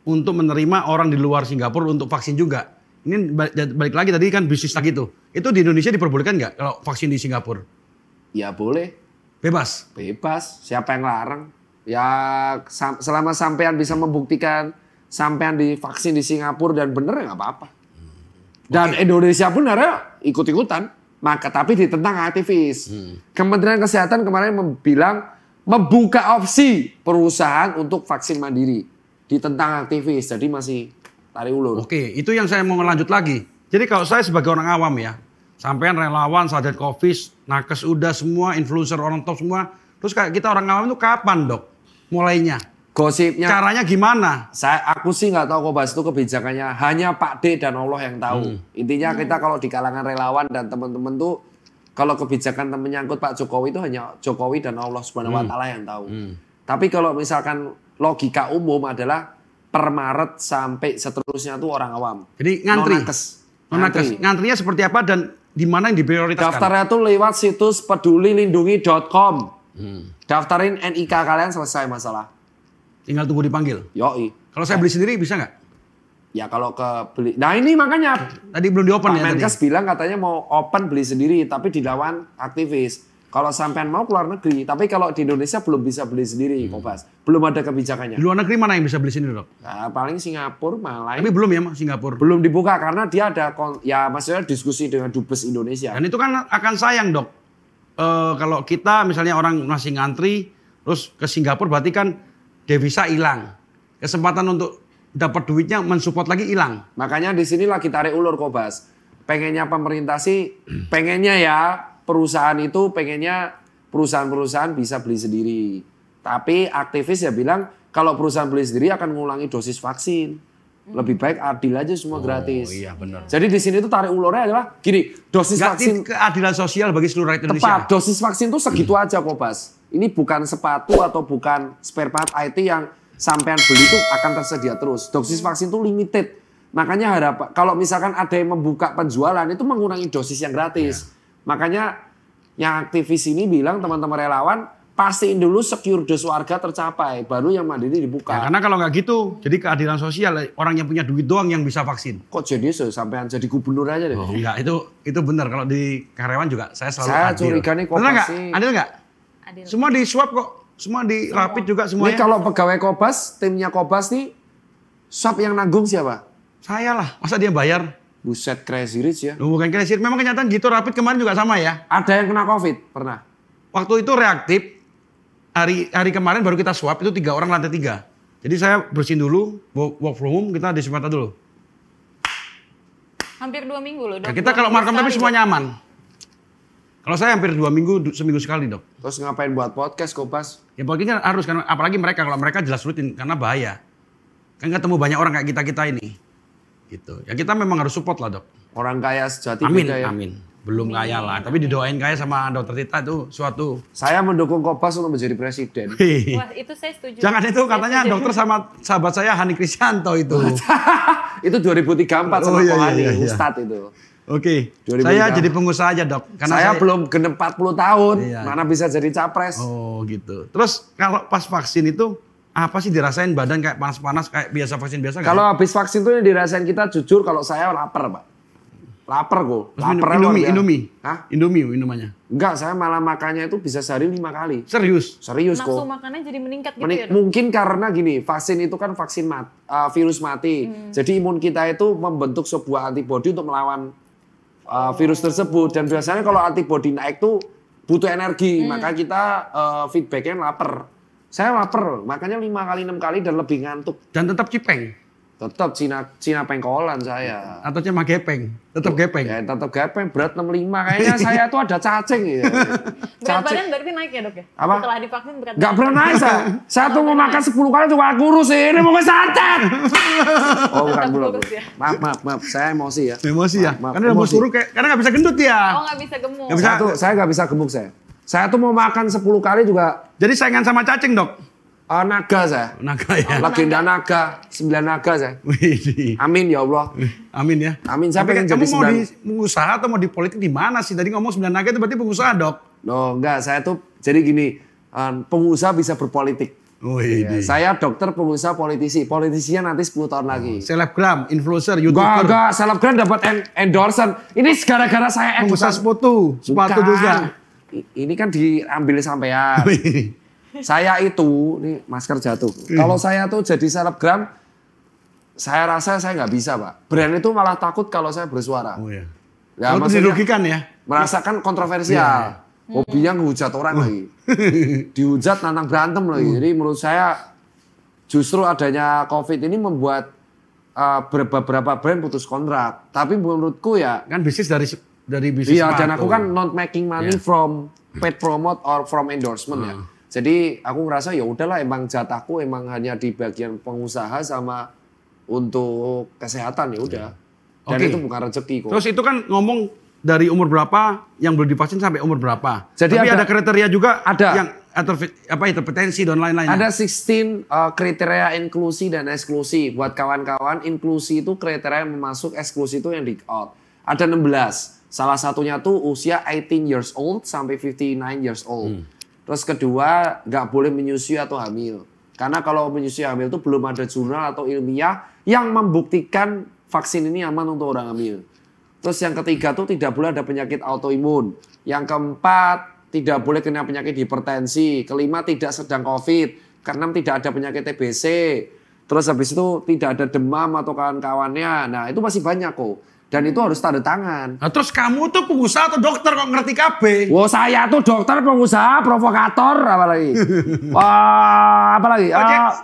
untuk menerima orang di luar Singapura untuk vaksin juga. Ini balik lagi tadi kan bisnis lagi tuh. Itu di Indonesia diperbolehkan nggak kalau vaksin di Singapura? Ya boleh. Bebas? Bebas, siapa yang larang? Ya selama sampean bisa membuktikan sampean divaksin di Singapura dan bener ya nggak apa-apa. Dan Indonesia pun ada ikut-ikutan. Tapi ditentang aktivis. Kementerian Kesehatan kemarin bilang membuka opsi perusahaan untuk vaksin mandiri. Ditentang aktivis, jadi masih tarik ulur. Oke, itu yang saya mau lanjut lagi. Jadi kalau saya sebagai orang awam ya, sampean relawan, Sahadat Covid, nakes udah semua, influencer orang top semua. Terus kayak kita orang awam itu kapan, Dok? Mulainya? Gosipnya. Caranya gimana? Aku sih nggak tahu Kobas itu kebijakannya. Hanya Pak D dan Allah yang tahu. Intinya kita kalau di kalangan relawan dan teman-teman tuh, kalau kebijakan menyangkut Pak Jokowi itu hanya Jokowi dan Allah Subhanahu wa Ta'ala yang tahu. Tapi kalau misalkan logika umum adalah per Maret sampai seterusnya tuh orang awam. Jadi ngantri. Ngantri. Ngantrinya seperti apa dan di mana yang diprioritaskan? Daftarnya tuh lewat situs pedulilindungi.com. Daftarin NIK kalian selesai masalah. Tinggal tunggu dipanggil. Yoi. Kalau saya beli sendiri bisa nggak? Ya kalau beli. Nah ini makanya tadi belum di open Pak ya Menkes tadi. bilang katanya mau open beli sendiri tapi dilawan aktivis. Kalau sampean mau keluar negeri, tapi kalau di Indonesia belum bisa beli sendiri, Kobas. Belum ada kebijakannya. Di luar negeri mana yang bisa beli sini, Dok? Nah, paling Singapura, Malaysia. Tapi belum ya, Mas, Singapura. Belum dibuka karena dia ada ya maksudnya diskusi dengan Dubes Indonesia. Dan itu kan akan sayang, Dok. Kalau kita misalnya orang masih ngantri, terus ke Singapura berarti kan devisa hilang. Kesempatan untuk dapat duitnya mensupport lagi hilang. Makanya di sini lagi tarik ulur, Kobas. Pengennya pemerintah sih, pengennya ya perusahaan itu pengennya perusahaan-perusahaan bisa beli sendiri. Tapi aktivis ya bilang kalau perusahaan beli sendiri akan mengulangi dosis vaksin. Lebih baik adil aja semua gratis. Iya benar. Jadi di sini tuh tarik ulurnya adalah gini, dosis vaksin keadilan sosial bagi seluruh rakyat Indonesia. tepat, dosis vaksin tuh segitu aja Kobas. Ini bukan sepatu atau bukan spare part IT yang sampean beli tuh akan tersedia terus. Dosis vaksin tuh limited. Makanya kalau misalkan ada yang membuka penjualan itu mengurangi dosis yang gratis. Makanya yang aktivis ini bilang teman-teman relawan pastiin dulu secure dose warga tercapai, baru yang mandiri dibuka. Ya, karena kalau nggak gitu, jadi keadilan sosial orang yang punya duit doang yang bisa vaksin. Kok jadi sampean jadi gubernur aja deh? Oh, enggak, itu benar. Kalau di karyawan juga saya selalu Saya adil. curiga nih kok Benar nggak? pasti- Adil nggak? Adil. Semua di swab kok, semua di rapid juga Ini semuanya. kalau pegawai Kobas, timnya Kobas nih, swab yang nanggung siapa? Saya lah, masa dia bayar? Buset, crazy rich ya. Loh, bukan klasir, memang kenyataan gitu. Rapid kemarin juga sama ya. Ada yang kena COVID, pernah? Waktu itu reaktif, hari kemarin baru kita swab itu 3 orang lantai 3. Jadi saya bersihin dulu, work from home, kita disinfektan dulu. Hampir 2 minggu loh, Dok. Ya, kita kalau markam tapi semuanya aman. Kalau saya hampir 2 minggu, seminggu sekali, Dok. Terus ngapain buat podcast Kobas? Ya pokoknya harus, karena apalagi mereka, kalau mereka jelas rutin, karena bahaya. Kan ketemu banyak orang kayak kita-kita ini. Gitu. Ya kita memang harus support lah, Dok. Orang kaya sejati Amin, beda ya. amin. Belum kaya lah, tapi didoain kaya sama Dokter Tita itu suatu. Saya mendukung Kobas untuk menjadi presiden. Wah, itu saya setuju. Jangan itu, Saya katanya setuju. dokter sama sahabat saya Hani Kristianto itu. Itu 2034 sama Oh, iya, Kohani, iya, iya. Ustadz itu. Oke, 2003. saya jadi pengusaha aja, Dok. Karena Saya belum genep 40 tahun, Iya. mana bisa jadi capres. Oh gitu. Terus kalau pas vaksin itu apa sih dirasain badan kayak panas-panas kayak biasa vaksin biasa nggak? Kalau habis vaksin tuh yang dirasain kita jujur kalau saya lapar, Pak. Lapar kok. Terus Laparnya luar biasa. Indomie. Hah? Indomie minumannya. Enggak, saya malah makannya itu bisa sehari 5 kali. Serius? Serius Nafsu kok. makannya jadi meningkat gitu ya, Dok? Mungkin karena gini, vaksin itu kan vaksin virus mati. Jadi imun kita itu membentuk sebuah antibodi untuk melawan virus tersebut. Dan biasanya kalau antibodi naik tuh butuh energi, maka kita feedbacknya lapar. Saya lapar, makanya 5 kali 6 kali dan lebih ngantuk. Dan tetap cipeng Tetap Cina pengkolan saya. atau cuma gepeng? Tetap gepeng. Ya tetap gepeng, berat 65. Kayaknya saya tuh ada cacing ya. Berat badan berarti naik ya, Dok ya? Apa? Setelah divaksin berat Gak badan. pernah naik saya. Saya tuh mau makan 10 kali cuma kurus ini mau ke santet. Oh bukan Tetap belum. kurus ya. Maaf. Saya emosi ya. Emosi ya? Maaf, Karena udah mau emosi. suruh karena nggak bisa gendut ya. Oh, nggak bisa gemuk. Nggak bisa. Saya gak bisa gemuk saya. Saya tuh mau makan 10 kali juga Jadi saingan sama cacing, Dok. naga saya. Naga ya. Legenda naga, 9 naga saya. Widih. Amin ya Allah. Amin ya. Amin, saya Tapi pengen kamu jadi mau 9. di pengusaha atau mau di politik di mana sih? Tadi ngomong 9 naga itu berarti pengusaha, Dok. Loh enggak, saya tuh jadi gini, pengusaha bisa berpolitik. Widih. Saya dokter, pengusaha, politisi. Politisinya nanti 10 tahun lagi. Selebgram, influencer, Enggak, YouTuber, selebgram dapat endorsement. Ini gara-gara saya pengusaha sepatu, sepatu Bukan. juga. Ini kan diambil sampean. Saya itu, nih masker jatuh. Kalau saya tuh jadi selebgram, saya rasa saya nggak bisa, Pak. Brand itu malah takut kalau saya bersuara. Oh iya. Ya, Kalau itu maksudnya dirugikan ya. merasakan kontroversial. Hobinya ngehujat orang lagi. Dihujat nantang berantem lagi. Jadi menurut saya justru adanya COVID ini membuat beberapa brand putus kontrak. Tapi menurutku ya, Kan bisnis dari bisnis iya, dan sepatu. aku kan not making money Iya. from paid promote or from endorsement ya. Jadi aku ngerasa ya udahlah emang jatahku emang hanya di bagian pengusaha sama untuk kesehatan ya udah. Dan Oke. itu bukan rezeki kok. Terus itu kan ngomong dari umur berapa yang belum divaksin sampai umur berapa. Jadi Tapi ada- ada kriteria juga ada. yang hipertensi dan lain-lain. Ada 16 kriteria inklusi dan eksklusi. Buat kawan-kawan, inklusi itu kriteria yang masuk, eksklusi itu yang di out. Ada 16. Salah satunya tuh usia 18 years old sampai 59 years old. Terus kedua, nggak boleh menyusui atau hamil. Karena kalau menyusui hamil itu belum ada jurnal atau ilmiah yang membuktikan vaksin ini aman untuk orang hamil. Terus yang ketiga tuh tidak boleh ada penyakit autoimun. Yang keempat, tidak boleh kena penyakit hipertensi. Kelima, tidak sedang COVID. Keenam, tidak ada penyakit TBC. Terus habis itu tidak ada demam atau kawan-kawannya. Nah itu masih banyak kok. Dan itu harus tanda tangan. Nah, terus kamu tuh pengusaha atau dokter kok ngerti KB? Wah saya tuh dokter, pengusaha, provokator, apa lagi? Wah, apa lagi?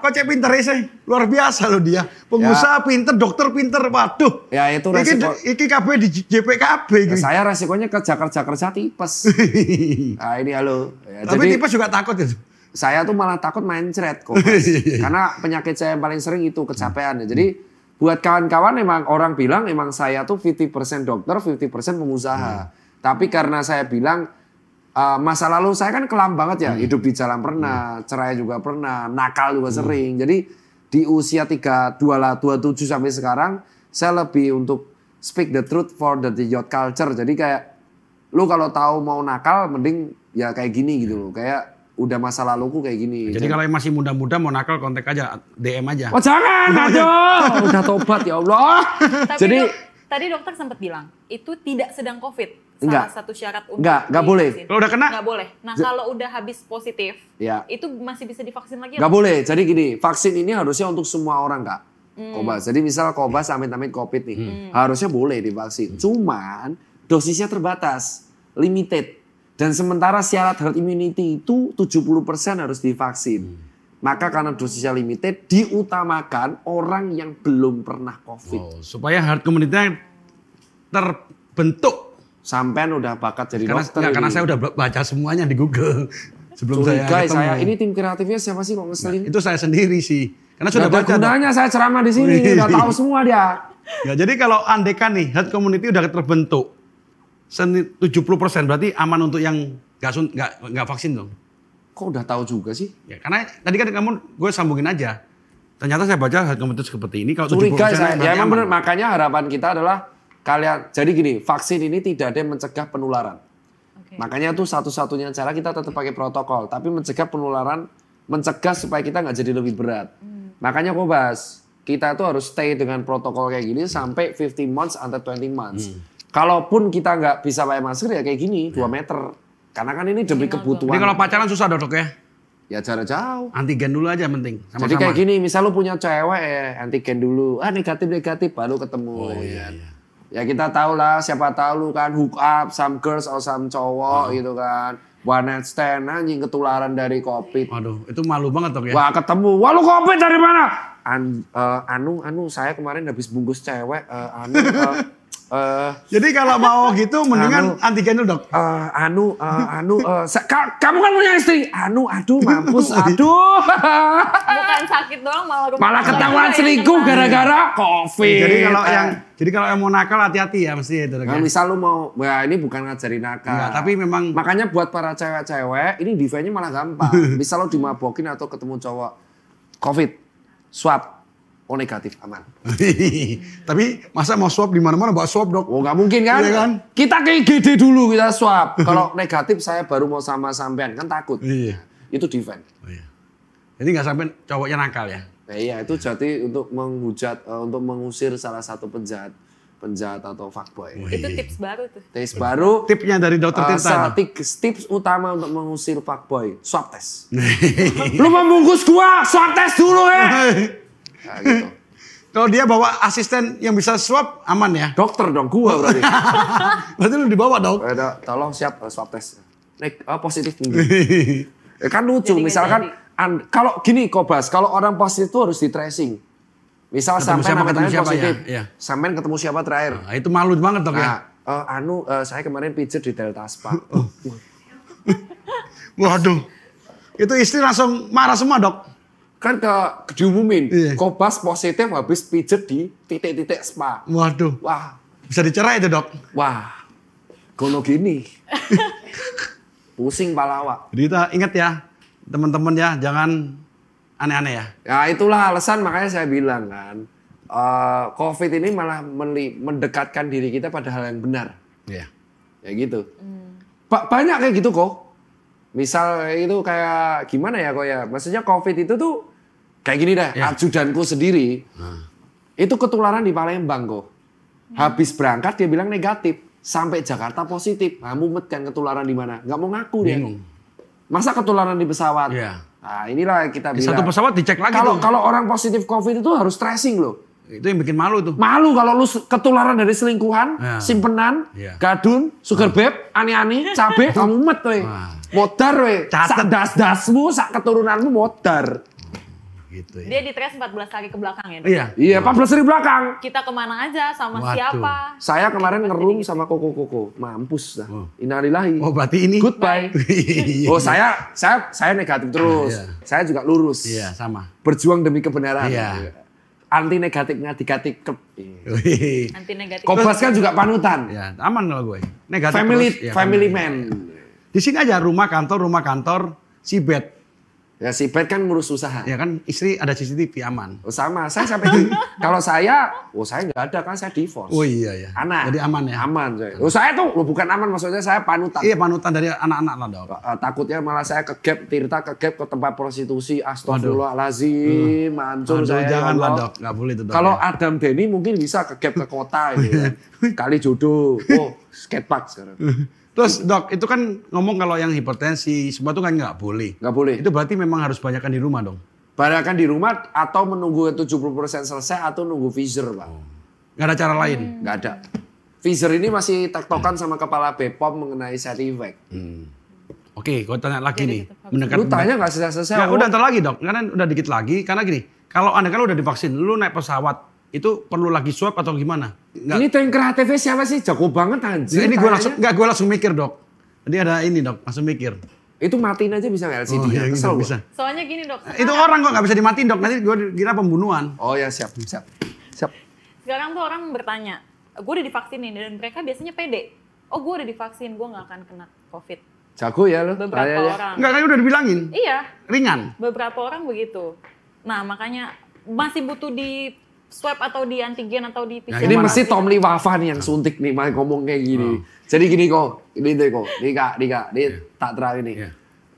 Kocek pinter sih, luar biasa loh dia. Pengusaha pinter, dokter pinter, waduh. Ya itu resiko. Iki KB di JPKB. Ya, saya resikonya kerja tipes. Nah ini halo. Ya, tapi jadi, tipes juga takut itu. Saya tuh malah takut mencret kok. Karena penyakit saya yang paling sering itu kecapean. Jadi buat kawan-kawan emang orang bilang emang saya tuh 50% dokter, 50% pengusaha. Tapi karena saya bilang masa lalu saya kan kelam banget ya. Hidup di jalan pernah, cerai juga pernah, nakal juga sering. Jadi di usia 27 sampai sekarang saya lebih untuk speak the truth for the youth culture. Jadi kayak lu kalau tahu mau nakal mending ya kayak gini gitu loh. Kayak udah masa laluku kayak gini. Jadi kalau yang masih muda-muda mau nakal kontak aja, DM aja. Oh jangan, aduh. Udah tobat ya Allah. Tapi Jadi tadi dokter sempat bilang, itu tidak sedang COVID. Enggak. Salah satu syarat untuk Enggak boleh. Kalau udah kena? Enggak boleh. Nah kalau udah habis positif, ya. itu masih bisa divaksin lagi? Enggak boleh. Jadi gini, vaksin ini harusnya untuk semua orang Kak. Kobas. Jadi misal Kobas amit-amit COVID nih, harusnya boleh divaksin. Cuman dosisnya terbatas, limited. Dan sementara syarat herd immunity itu 70% harus divaksin. Maka karena dosisnya limited, diutamakan orang yang belum pernah COVID. Oh, supaya herd immunity terbentuk. Sampean udah bakat jadi dokter. Karena saya udah baca semuanya di Google. Sebelum saya ketemu. Ini tim kreatifnya siapa sih kok ngeselin? Itu saya sendiri sih. Karena sudah Gak ada baca. gunanya saya ceramah di sini, udah tahu semua dia. Ya, jadi kalau andekan nih herd immunity udah terbentuk 70% berarti aman untuk yang nggak vaksin dong. Kok udah tahu juga sih? Ya, karena tadi kan gue sambungin aja. Ternyata saya baca herd immunity seperti ini kalau 70% Curiga saya. Ya emang aman. bener, makanya harapan kita adalah kalian. Jadi gini, vaksin ini tidak ada yang mencegah penularan. Okay. Makanya tuh satu-satunya cara kita tetap pakai protokol, tapi mencegah penularan, mencegah supaya kita nggak jadi lebih berat. Makanya Kobas, kita tuh harus stay dengan protokol kayak gini sampai 15 months atau 20 months. Kalaupun kita nggak bisa pakai masker ya kayak gini, 2 meter. Karena kan ini demi kebutuhan. Jadi kalau pacaran susah dok ya? Ya jarak jauh. Antigen dulu aja penting. Sama-sama. Jadi kayak gini, misal lu punya cewek ya, antigen dulu. negatif baru ketemu. Oh iya. Ya kita tahu lah, siapa tahu lu kan hook up some girls atau some cowok gitu kan. One night stand anjing ketularan dari COVID. Waduh, itu malu banget dok ya? Wah ketemu, wah lu COVID dari mana? Anu saya kemarin habis bungkus cewek. Jadi kalau mau gitu mendingan antigen dulu dok. Kamu kan punya istri. Aduh mampus, aduh. Bukan sakit doang Malah ketahuan selingkuh gara-gara COVID. Jadi kalau yang mau nakal hati-hati ya mesti itu dok. Nah, misal lu mau, ya ini bukan ngajarin nakal. Enggak, tapi memang makanya buat para cewek-cewek ini defense-nya malah gampang. Misal lu dimabokin atau ketemu cowok COVID, swab. Oh negatif, aman. Tapi masa mau swab di mana-mana bawa swab dok? Oh nggak mungkin kan? Iya kan? Kita ke IGD dulu kita swab. Kalau negatif saya baru mau sama sampean kan takut. Iya. Itu defense. Oh, iya. Jadi nggak sampai cowoknya nakal ya? Nah, iya itu jadi untuk menghujat, untuk mengusir salah satu penjahat atau fuckboy. Itu tips baru tuh. Tips baru. Tipnya dari dokter Tirta. Tips utama untuk mengusir fuckboy, swab test. Lu membungkus gua, swab test dulu ya. Nah, gitu. Kalau dia bawa asisten yang bisa swab aman ya? Dokter dong gua berarti. Berarti lu dibawa dok? Tolong siap swab test. Positif tinggi. Kan lucu, Jadi misalkan kalau gini Kobas, kalau orang positif itu harus di tracing. Misal sampai positif, ya? sampai ketemu siapa terakhir. Nah, itu malu banget dok ya? Saya kemarin pijet di Delta Spa. Waduh, itu istri langsung marah semua dok. Kan diumumin, Iya. Kobas positif habis pijet di titik-titik spa. Waduh, Wah, bisa dicerai itu dok. wah, gono gini. Pusing palawak. Jadi kita ingat ya, teman-teman ya, jangan aneh-aneh ya. Ya itulah alasan makanya saya bilang kan, COVID ini malah mendekatkan diri kita pada hal yang benar. Iya. Ya gitu. Banyak kayak gitu kok. Misal itu kayak gimana ya kok ya. Maksudnya COVID itu tuh kayak gini dah. Ya. Ajudanku sendiri. Itu ketularan di Palembang kok. Habis berangkat dia bilang negatif. sampai Jakarta positif. Nah, mumet kan ketularan di mana? Nggak mau ngaku dia. Bingung. Masa ketularan di pesawat? Iya. Nah, inilah yang kita Di bilang. satu pesawat dicek lagi tuh. Kalau orang positif COVID itu harus tracing loh. Itu yang bikin malu tuh. Malu kalau lu ketularan dari selingkuhan, Ya. simpenan, Ya. gadun, sugar babe, ani-ani, cabe, kamu mumet we. Wah. Modar we. Catet. Sak das-dasmu, sak keturunanmu modar. Gitu ya. Dia ditres 14 hari ke belakang ya, Dok? Iya. Iya, 14 hari belakang. Kita kemana aja, sama Waduh. siapa. Saya kemarin ngerum sama Koko. Mampus dah. Oh. Innalillahi. Oh berarti ini. Goodbye. Iya. Oh, saya negatif terus. Iya. Saya juga lurus. Iya sama. Berjuang demi kebenaran. Iya. Anti negatifnya digatik. Anti negatif. Kobas kan juga panutan. Ya aman kalau gue. Negatif Family terus, ya, family man. Di sini aja rumah kantor, si bed. Ya si Pet kan ngurus usaha. Ya kan istri ada CCTV aman. Oh, sama, saya sampai kalau saya nggak ada kan saya divorce. Oh iya ya. Anak. Jadi aman ya. Aman saya. Oh, saya tuh bukan aman maksudnya saya panutan. Iya panutan dari anak-anak lah dok. Takutnya malah saya Tirta ke tempat prostitusi. Astagfirullahalazim, hancur Aduh, saya. jangan ya lah Allah. dok, nggak boleh itu dok. Kalau ya. Adam Denny mungkin bisa ke kota ini. Ya. Kali jodoh. Oh, skatepark sekarang. Terus dok, itu kan ngomong kalau yang hipertensi semua itu kan nggak boleh. Nggak boleh. Itu berarti memang harus banyakkan di rumah dong. Banyakkan di rumah atau menunggu 70% selesai atau nunggu Pfizer, Pak. Nggak ada cara lain. Nggak ada. Pfizer ini masih tektokan sama kepala BPOM mengenai side effect. Oke, gue tanya lagi Jadi nih. tetap harus Mendekat. Lu tanya nggak selesai-selesai? Nggak, udah ntar lagi dok. Karena udah dikit lagi. Karena gini, kalau anda kan udah divaksin, lu naik pesawat itu perlu lagi swab atau gimana? Nggak. Ini tanker HTV siapa sih? Jago banget anjir. Ini gue langsung tanyanya. gue langsung mikir dok. Jadi ada ini dok, langsung mikir. Itu matiin aja bisa nggak LCD? iya, Kesel gua. bisa. Soalnya gini, Dok. Itu orang kok nggak bisa dimatiin dok. Nanti gue kira pembunuhan. Oh ya siap. Sekarang tuh orang bertanya, gue udah divaksin nih, dan mereka biasanya pede. Oh, gue udah divaksin, gue nggak akan kena COVID. Jago ya lo. Beberapa orang. Enggak kan udah dibilangin. Iya, Ringan. beberapa orang begitu. Nah, makanya masih butuh di swab atau di antigen atau di PCR. Ini mesti Tom Lee Wafa nih yang suntik nih malah ngomong kayak gini. Jadi gini kok, ini tak terang ini. Iya.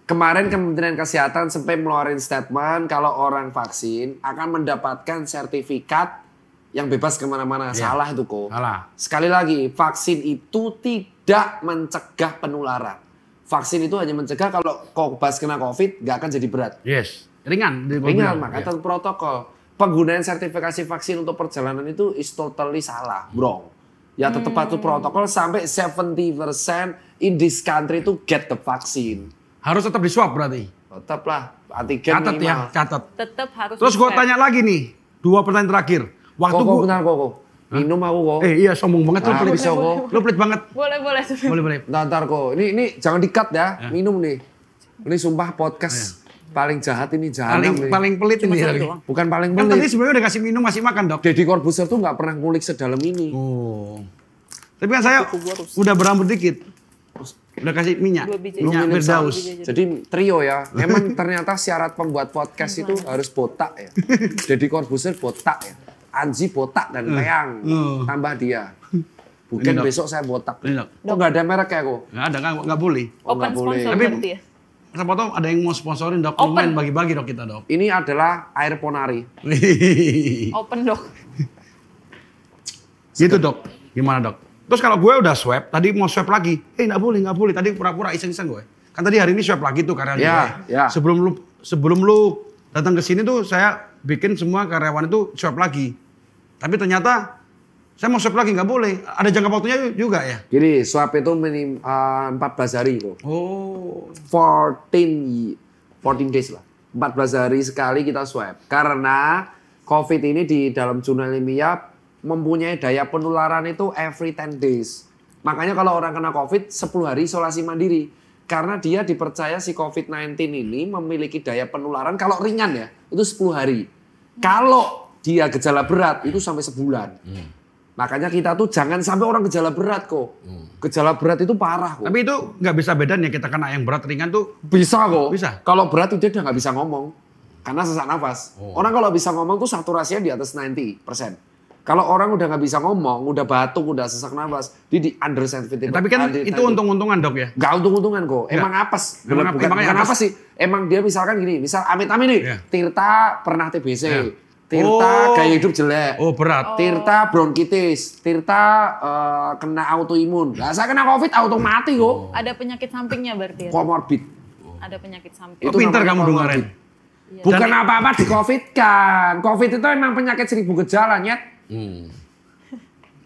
Kemarin Kementerian Kesehatan sempat ngeluarin statement kalau orang vaksin akan mendapatkan sertifikat yang bebas kemana-mana. Iya. Salah itu kok. Salah. Sekali lagi, vaksin itu tidak mencegah penularan. Vaksin itu hanya mencegah kalau pas kena COVID nggak akan jadi berat. Yes. Ringan. Ringan, makanya tetap protokol. Penggunaan sertifikasi vaksin untuk perjalanan itu is totally salah, bro. Ya tetap patuh protokol sampai 70% in this country to get the vaccine. Harus tetap di swab berarti. Tetaplah antigen Catat minimal. ya, catat. Tetap harus Terus gue di-swab. tanya lagi nih, 2 pertanyaan terakhir. Waktu Koko, gue, bentar Koko. Minum aku kok. iya sombong banget lu Nah, pelit. bisa, kok. Lu pelit banget. Boleh. Boleh. Ntar kok. Ini jangan di-cut ya. Minum nih. Ini sumpah podcast paling jahat ini jahanam nih. Paling pelit ini. satu lagi. doang. Bukan paling Kan tadi pelit. sebenarnya udah kasih minum, masih makan dok. Deddy Corbuzier tuh nggak pernah ngulik sedalam ini. Oh. Tapi kan saya udah berambut dikit. Udah kasih minyak. 2 biji. Minyak Minum Firdaus. Jadi trio ya. Memang ternyata syarat pembuat podcast itu harus botak ya. Deddy Corbuzier botak ya. Anji botak dan Teang. Tambah dia. Mungkin Ini, Dok. besok saya botak. Ini, Dok. Kok nggak ada merek ya kok? Nggak ada, nggak boleh. Oh, Open nggak boleh. sponsor Tapi- berarti ya? Siapa tahu ada yang mau sponsorin dok, Open. lumayan bagi-bagi dok kita dok. Ini adalah air ponari. Open, Dok. Gitu dok, gimana dok? Terus kalau gue udah swab, tadi mau swab lagi, nggak boleh. Tadi pura-pura iseng-iseng gue. Kan tadi hari ini swab lagi tuh karyawan Ya, gue. ya. Sebelum lu datang ke sini tuh saya bikin semua karyawan itu swab lagi. Tapi ternyata saya mau swab lagi nggak boleh. Ada jangka waktunya juga ya. Jadi swab itu 14 hari kok. Oh. 14 days lah. 14 hari sekali kita swab. Karena COVID ini di dalam jurnal ilmiah mempunyai daya penularan itu every 10 days. Makanya kalau orang kena COVID 10 hari isolasi mandiri. Karena dia dipercaya si COVID-19 ini memiliki daya penularan kalau ringan ya, itu 10 hari. Kalau dia gejala berat itu sampai sebulan. Makanya kita tuh jangan sampai orang gejala berat kok. Gejala berat itu parah kok. Tapi itu nggak bisa bedanya kita kena yang berat ringan tuh. Bisa kok. Bisa? Kalau berat dia udah nggak bisa ngomong. Karena sesak nafas. Orang kalau bisa ngomong tuh saturasinya di atas 90%. Kalau orang udah nggak bisa ngomong, udah batuk, udah sesak nafas, dia di under sensitive. Tapi kan itu untung-untungan dok ya. Gak untung-untungan kok. Emang apes. Emang Bukan emangnya apa apes? sih. Emang dia misalkan gini, misal amit-amit nih, Iya. Tirta pernah TBC. Iya. Tirta gaya hidup jelek. Oh berat. Tirta bronkitis, Tirta kena autoimun. Nah, saya kena COVID auto mati kok. Ada penyakit sampingnya berarti ya? Komorbid. Ada penyakit samping. Oh, pinter namanya kamu komorbid. Iya. Bukan apa-apa di COVID kan. COVID itu emang penyakit 1000 gejala, nyet.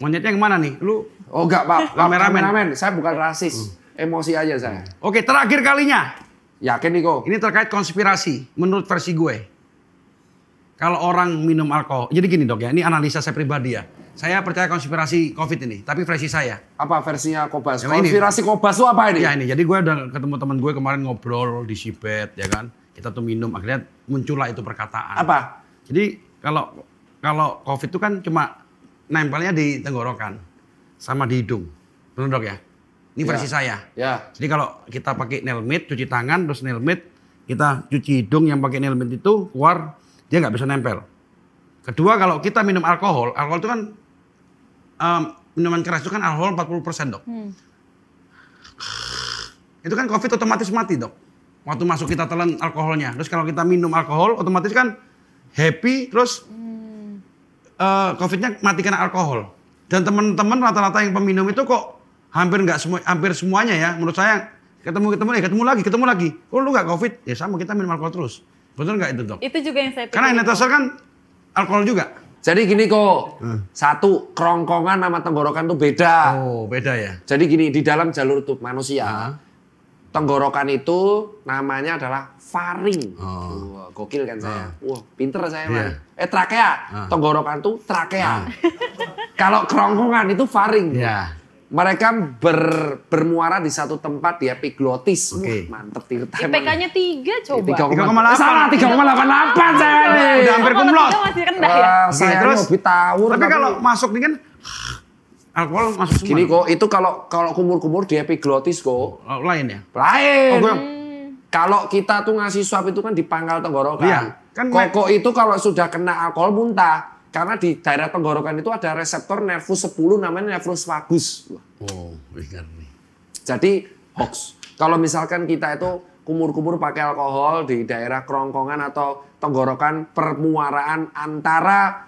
Monyetnya yang mana nih? Lu? Oh enggak, Pak. Kameramen. Saya bukan rasis. Emosi aja saya. Oke, terakhir kalinya. Yakin nih kok. Ini terkait konspirasi. Menurut versi gue. Kalau orang minum alkohol. Jadi gini dok ya, ini analisa saya pribadi ya. Saya percaya konspirasi COVID ini. Tapi versi saya. Apa versinya Kobas? Yang ini. Konspirasi Kobas itu apa ini? Ya ini, jadi gue udah ketemu teman gue kemarin ngobrol di Sibet ya kan. Kita tuh minum, akhirnya muncullah itu perkataan. Apa? Jadi kalau COVID itu kan cuma nempelnya di tenggorokan sama di hidung. Benar dok ya? Ini versi saya. Ya. Jadi kalau kita pakai nail mit, cuci tangan, terus nail mit, kita cuci hidung yang pakai nail mit itu keluar, dia nggak bisa nempel. Kedua, kalau kita minum alkohol itu kan minuman keras itu kan alkohol 40% dok. Itu kan COVID otomatis mati dok. Waktu masuk kita telan alkoholnya. Terus kalau kita minum alkohol, otomatis kan happy, terus COVID-nya mati karena alkohol. Dan teman-teman rata-rata yang peminum itu kok hampir semuanya ya, menurut saya ketemu lagi. Oh lu nggak COVID? Ya sama, kita minum alkohol terus. Betul nggak itu dok? Itu juga yang saya pikir. Karena enetasol kan alkohol juga. Jadi gini kok, satu kerongkongan sama tenggorokan tuh beda. Oh beda ya. Jadi gini, di dalam jalur tubuh manusia, tenggorokan itu namanya adalah faring. Wah, gokil kan saya. Wah, pinter saya man. Trakea. Tenggorokan tuh trakea. Kalau kerongkongan itu faring. Ya. Mereka bermuara di satu tempat di epiglotis. Oke. Wah, mantep Tirta. IPK-nya 3 coba. 3,8. Salah, 3,88 saya nih. Udah hampir Kalau kumlot. 3 masih rendah ya? Saya terus, hobi tawur. Tapi kalau masuk nih kan alkohol masuk semua. gini kok, itu kalau kumur-kumur di epiglotis kok. Oh, lain ya. Lain. Oh, Kalau kita tuh ngasih swab itu kan di pangkal tenggorokan. Iya, kan Koko itu kalau sudah kena alkohol muntah. Karena di daerah tenggorokan itu ada reseptor nervus 10 namanya nervus vagus. Oh, ikan nih. Jadi hoax. Kalau misalkan kita itu kumur-kumur pakai alkohol di daerah kerongkongan atau tenggorokan, permuaraan antara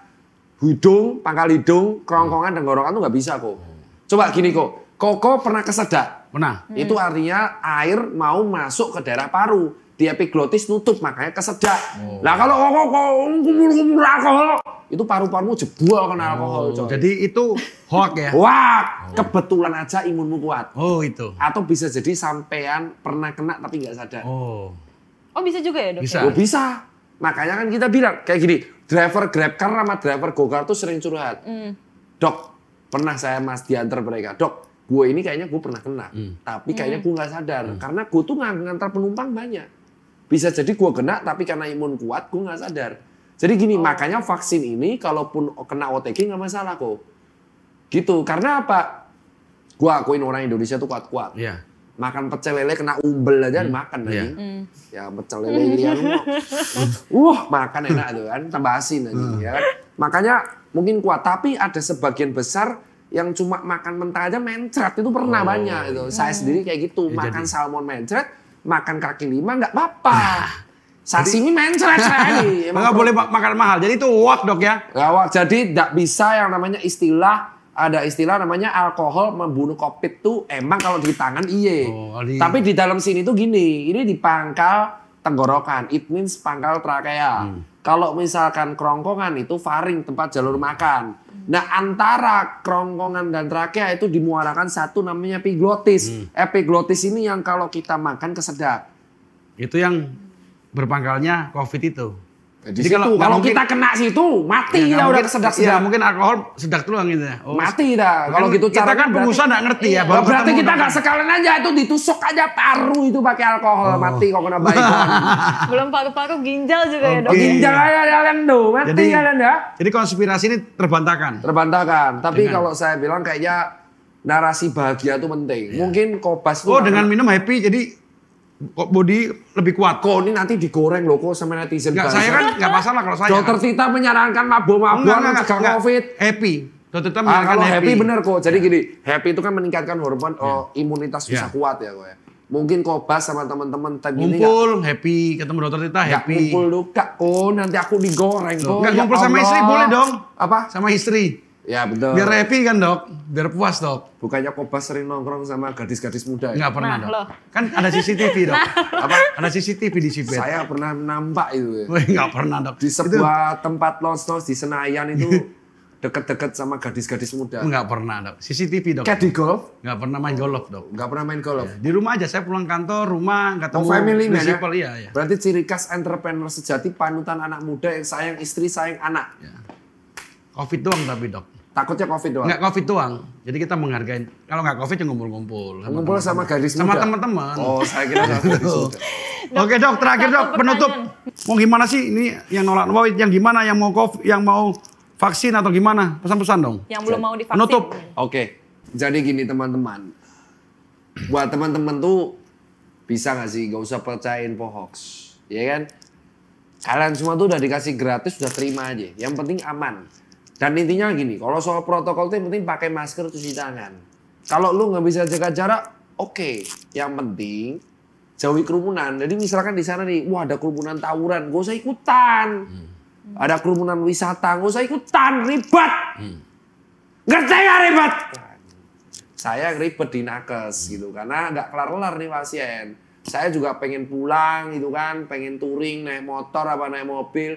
hidung, pangkal hidung, kerongkongan, tenggorokan itu nggak bisa kok. Coba gini kok, Koko pernah kesedak. Pernah. Itu artinya air mau masuk ke daerah paru. Di epiglotis nutup, makanya kesedak. Nah kalau Koko kumur-kumur alkohol, itu paru-parumu jebol kena alkohol. Coy. Jadi itu hoax ya? Wah, kebetulan aja imunmu kuat. Oh itu. Atau bisa jadi sampean pernah kena tapi nggak sadar. Oh. Oh bisa juga ya dok? Bisa. Oh bisa. Makanya kan kita bilang kayak gini, driver GrabCar sama driver GoCar tuh sering curhat. Dok, pernah saya mas diantar mereka. Dok, gue ini kayaknya gue pernah kena. Tapi kayaknya gue nggak sadar. Karena gue tuh ngantar penumpang banyak. Bisa jadi gue kena tapi karena imun kuat gue nggak sadar. Jadi gini, makanya vaksin ini kalaupun kena OTG nggak masalah kok. Gitu, karena apa? Gue akuin orang Indonesia tuh kuat-kuat. Iya. Makan pecel lele kena umbel aja dimakan Iya. lagi. Ya pecel lele liar. Makan enak tuh kan, tambah asin aja ya kan. Makanya mungkin kuat, tapi ada sebagian besar yang cuma makan mentah aja mencret itu pernah banyak itu. Saya sendiri kayak gitu, makan salmon mencret, makan kaki lima nggak apa-apa. Sashimi mencret saya nih. Nggak boleh makan mahal. Jadi itu hoax dok ya? Gawat, jadi nggak bisa yang namanya ada istilah namanya alkohol membunuh COVID tuh emang kalau di tangan iye. Tapi di dalam sini tuh gini, ini di pangkal tenggorokan, it means pangkal trakea. Kalau misalkan kerongkongan itu faring, tempat jalur makan. Nah antara kerongkongan dan trakea itu dimuarakan satu namanya epiglotis. Epiglotis ini yang kalau kita makan kesedak. Itu yang berpangkalnya COVID itu. Jadi kalau kita kena situ mati ya udah kesedak-sedak. Ya, mungkin alkohol sedak doang gitu ya. Mati dah. Kalau gitu kita kan pengusaha nggak ngerti ya. Baru berarti kita nggak sekalian aja itu ditusuk aja paru itu pakai alkohol mati kok kena baik. Belum paru-paru, ginjal juga ya dok? Ginjal aja kalian tuh mati kalian ya. Jadi konspirasi ini terbantahkan. Tapi kalau saya bilang kayaknya narasi bahagia itu penting. Mungkin Kobas tuh. Oh dengan minum happy jadi kok body lebih kuat. Kok ini nanti digoreng loh kok sama netizen. Enggak, saya kan enggak masalah kalau saya. Dokter Tita menyarankan mabuk-mabukan mencegah COVID. Happy. Dokter Tita kalau happy bener kok. Jadi gini, happy itu kan meningkatkan hormon imunitas bisa kuat ya kok ya. Mungkin Kobas sama teman-teman tadi ini Ngumpul, happy, ketemu dokter Tirta, nggak happy. ngumpul luka kok, nanti aku digoreng kok. Nggak Ya ngumpul sama Allah. istri boleh dong. Apa? Sama istri. Ya betul. Biar happy kan dok, biar puas dok. Bukannya Kobas sering nongkrong sama gadis-gadis muda ya? Nggak pernah Nah, dok. loh. Kan ada CCTV dok. Apa? Ada CCTV di Sibet. Saya pernah nampak itu ya. Wih, nggak pernah dok. Di sebuah tempat los-los di Senayan itu deket-deket sama gadis-gadis muda. Nggak pernah dok. CCTV dok. Kayak di golf, Nggak pernah main golf dok. nggak pernah main golf. Di rumah aja, saya pulang kantor, rumah, ketemu Oh, family man ya? principal, iya. Berarti ciri khas entrepreneur sejati, panutan anak muda yang sayang istri, sayang anak. Covid doang tapi dok. Takutnya Covid doang. Nggak Covid doang. Jadi kita menghargai. Kalau nggak Covid ya ngumpul-ngumpul. Ngumpul sama gadis Sama muda. teman-teman. Oh, saya kira sama gadis muda. Oke dok, terakhir dok, satu penutup. pertanyaan. Mau gimana sih ini yang nolak Covid, yang gimana, yang mau vaksin atau gimana? Pesan-pesan dong. Yang belum mau divaksin. Penutup. Oke, jadi gini teman-teman. Buat teman-teman tuh bisa nggak sih, gak usah percayain hoax, ya kan? Kalian semua tuh udah dikasih gratis, udah terima aja. Yang penting aman. Dan intinya gini, kalau soal protokol tuh yang penting pakai masker, cuci tangan. Kalau lu nggak bisa jaga jarak, oke. Yang penting jauhi kerumunan. Jadi misalkan di sana nih, wah ada kerumunan tawuran, gak usah ikutan. Ada kerumunan wisata, gak usah ikutan, ribet. Nggak saya ribet. Saya yang ribet di nakes gitu, karena nggak kelar-kelar nih pasien. Saya juga pengen pulang gitu kan, pengen touring, naik motor apa naik mobil,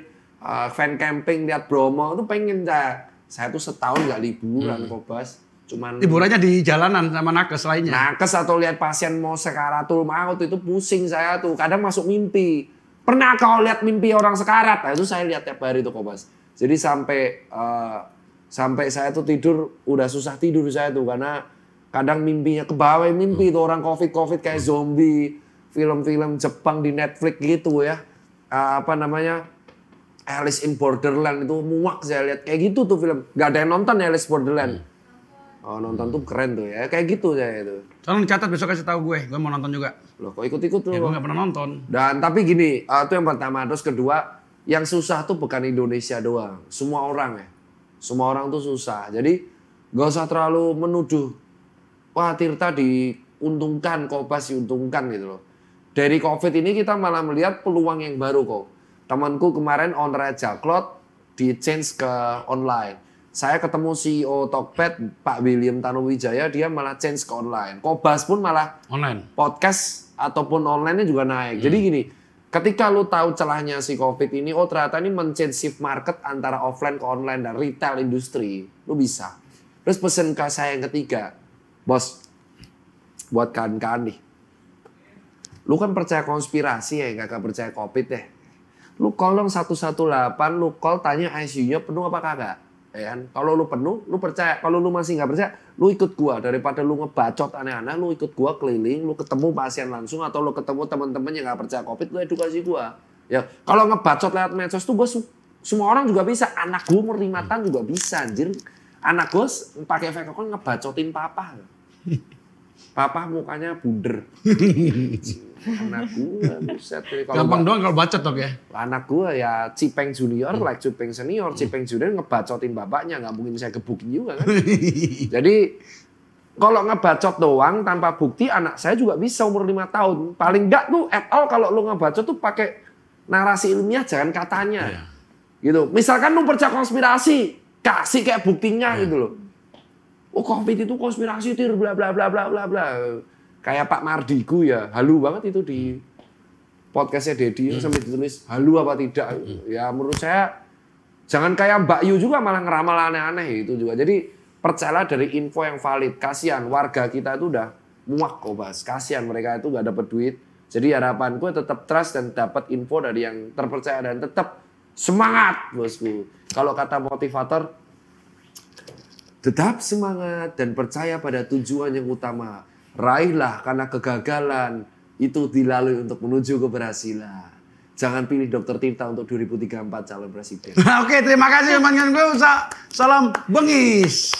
van camping, lihat Bromo, itu pengen saya. Saya tuh setahun nggak liburan kok, Bas. Cuman Liburannya di jalanan sama nakes lainnya. nakes atau lihat pasien mau sekaratul maut itu pusing saya tuh. Kadang masuk mimpi. Pernah kau lihat mimpi orang sekarat? Nah, itu saya lihat tiap hari tuh, Kobas. Jadi sampai saya tuh tidur udah susah tidur saya tuh karena kadang mimpinya ke bawah mimpi tuh orang covid kayak zombie, film-film Jepang di Netflix gitu ya. Apa namanya? Alice in Borderland itu muak saya lihat kayak gitu tuh film. Gak ada yang nonton ya Alice Borderland. Oh, nonton tuh keren tuh ya. Kayak gitu saya itu. Tolong catat besok kasih tahu gue mau nonton juga. Loh, kok ikut-ikut tuh? Ya gue nggak pernah nonton. Dan tapi gini, itu yang pertama. Terus kedua, yang susah tuh bukan Indonesia doang. Semua orang ya. Semua orang tuh susah. Jadi gak usah terlalu menuduh. Wah, Tirta diuntungkan, Kobas diuntungkan gitu loh. Dari Covid ini kita malah melihat peluang yang baru kok. Temanku kemarin owner Jaklot di change ke online. Saya ketemu CEO Tokped, Pak William Tanuwijaya, dia malah change ke online. Kobas pun malah Online. podcast ataupun online-nya juga naik. Jadi gini, ketika lu tahu celahnya si Covid ini, oh ternyata ini men-change shift market antara offline ke online dan retail industri, lu bisa. Terus pesen ke saya yang ketiga, bos, buat kawan-kawan nih. Lu kan percaya konspirasi ya, nggak percaya Covid deh. Lu call dong 118, lu call tanya ICU-nya penuh apa kagak. Ya kan? Kalau lu penuh, lu percaya. Kalau lu masih nggak percaya, lu ikut gua. Daripada lu ngebacot aneh-aneh, lu ikut gua keliling, lu ketemu pasien langsung atau lu ketemu teman-teman yang nggak percaya Covid, lu edukasi gua. Ya, kalau ngebacot lewat medsos tuh gua semua orang juga bisa. Anak gua umur 5 tahun juga bisa, anjir. Anak gua pakai fake account ngebacotin papa. Papa mukanya bunder. Anak gua, buset. Gampang doang kalau bacot dok ya. Anak gue ya Cipeng Junior, like Cipeng Senior. Cipeng Junior ngebacotin bapaknya, nggak mungkin saya gebukin juga kan. Jadi kalau ngebacot doang tanpa bukti, anak saya juga bisa umur 5 tahun. Paling enggak tuh at all kalau lu ngebacot tuh pakai narasi ilmiah, jangan katanya. Gitu. Misalkan lu percaya konspirasi, kasih kayak buktinya gitu loh. Oh Covid itu konspirasi tir bla bla bla bla bla bla. Kayak Pak Mardigu ya, halu banget itu di podcastnya Deddy sampai ditulis halu apa tidak. Ya menurut saya jangan kayak Mbak Yu juga malah ngeramal aneh-aneh itu juga. Jadi percayalah dari info yang valid. Kasihan warga kita itu udah muak kok Bas. Kasihan mereka itu gak dapat duit. Jadi harapanku tetap trust dan dapat info dari yang terpercaya dan tetap semangat bosku. Kalau kata motivator, tetap semangat dan percaya pada tujuan yang utama. Raihlah karena kegagalan itu dilalui untuk menuju keberhasilan. Jangan pilih Dr. Tirta untuk 2034 calon presiden. Oke, terima kasih teman-teman gue. Salam bengis.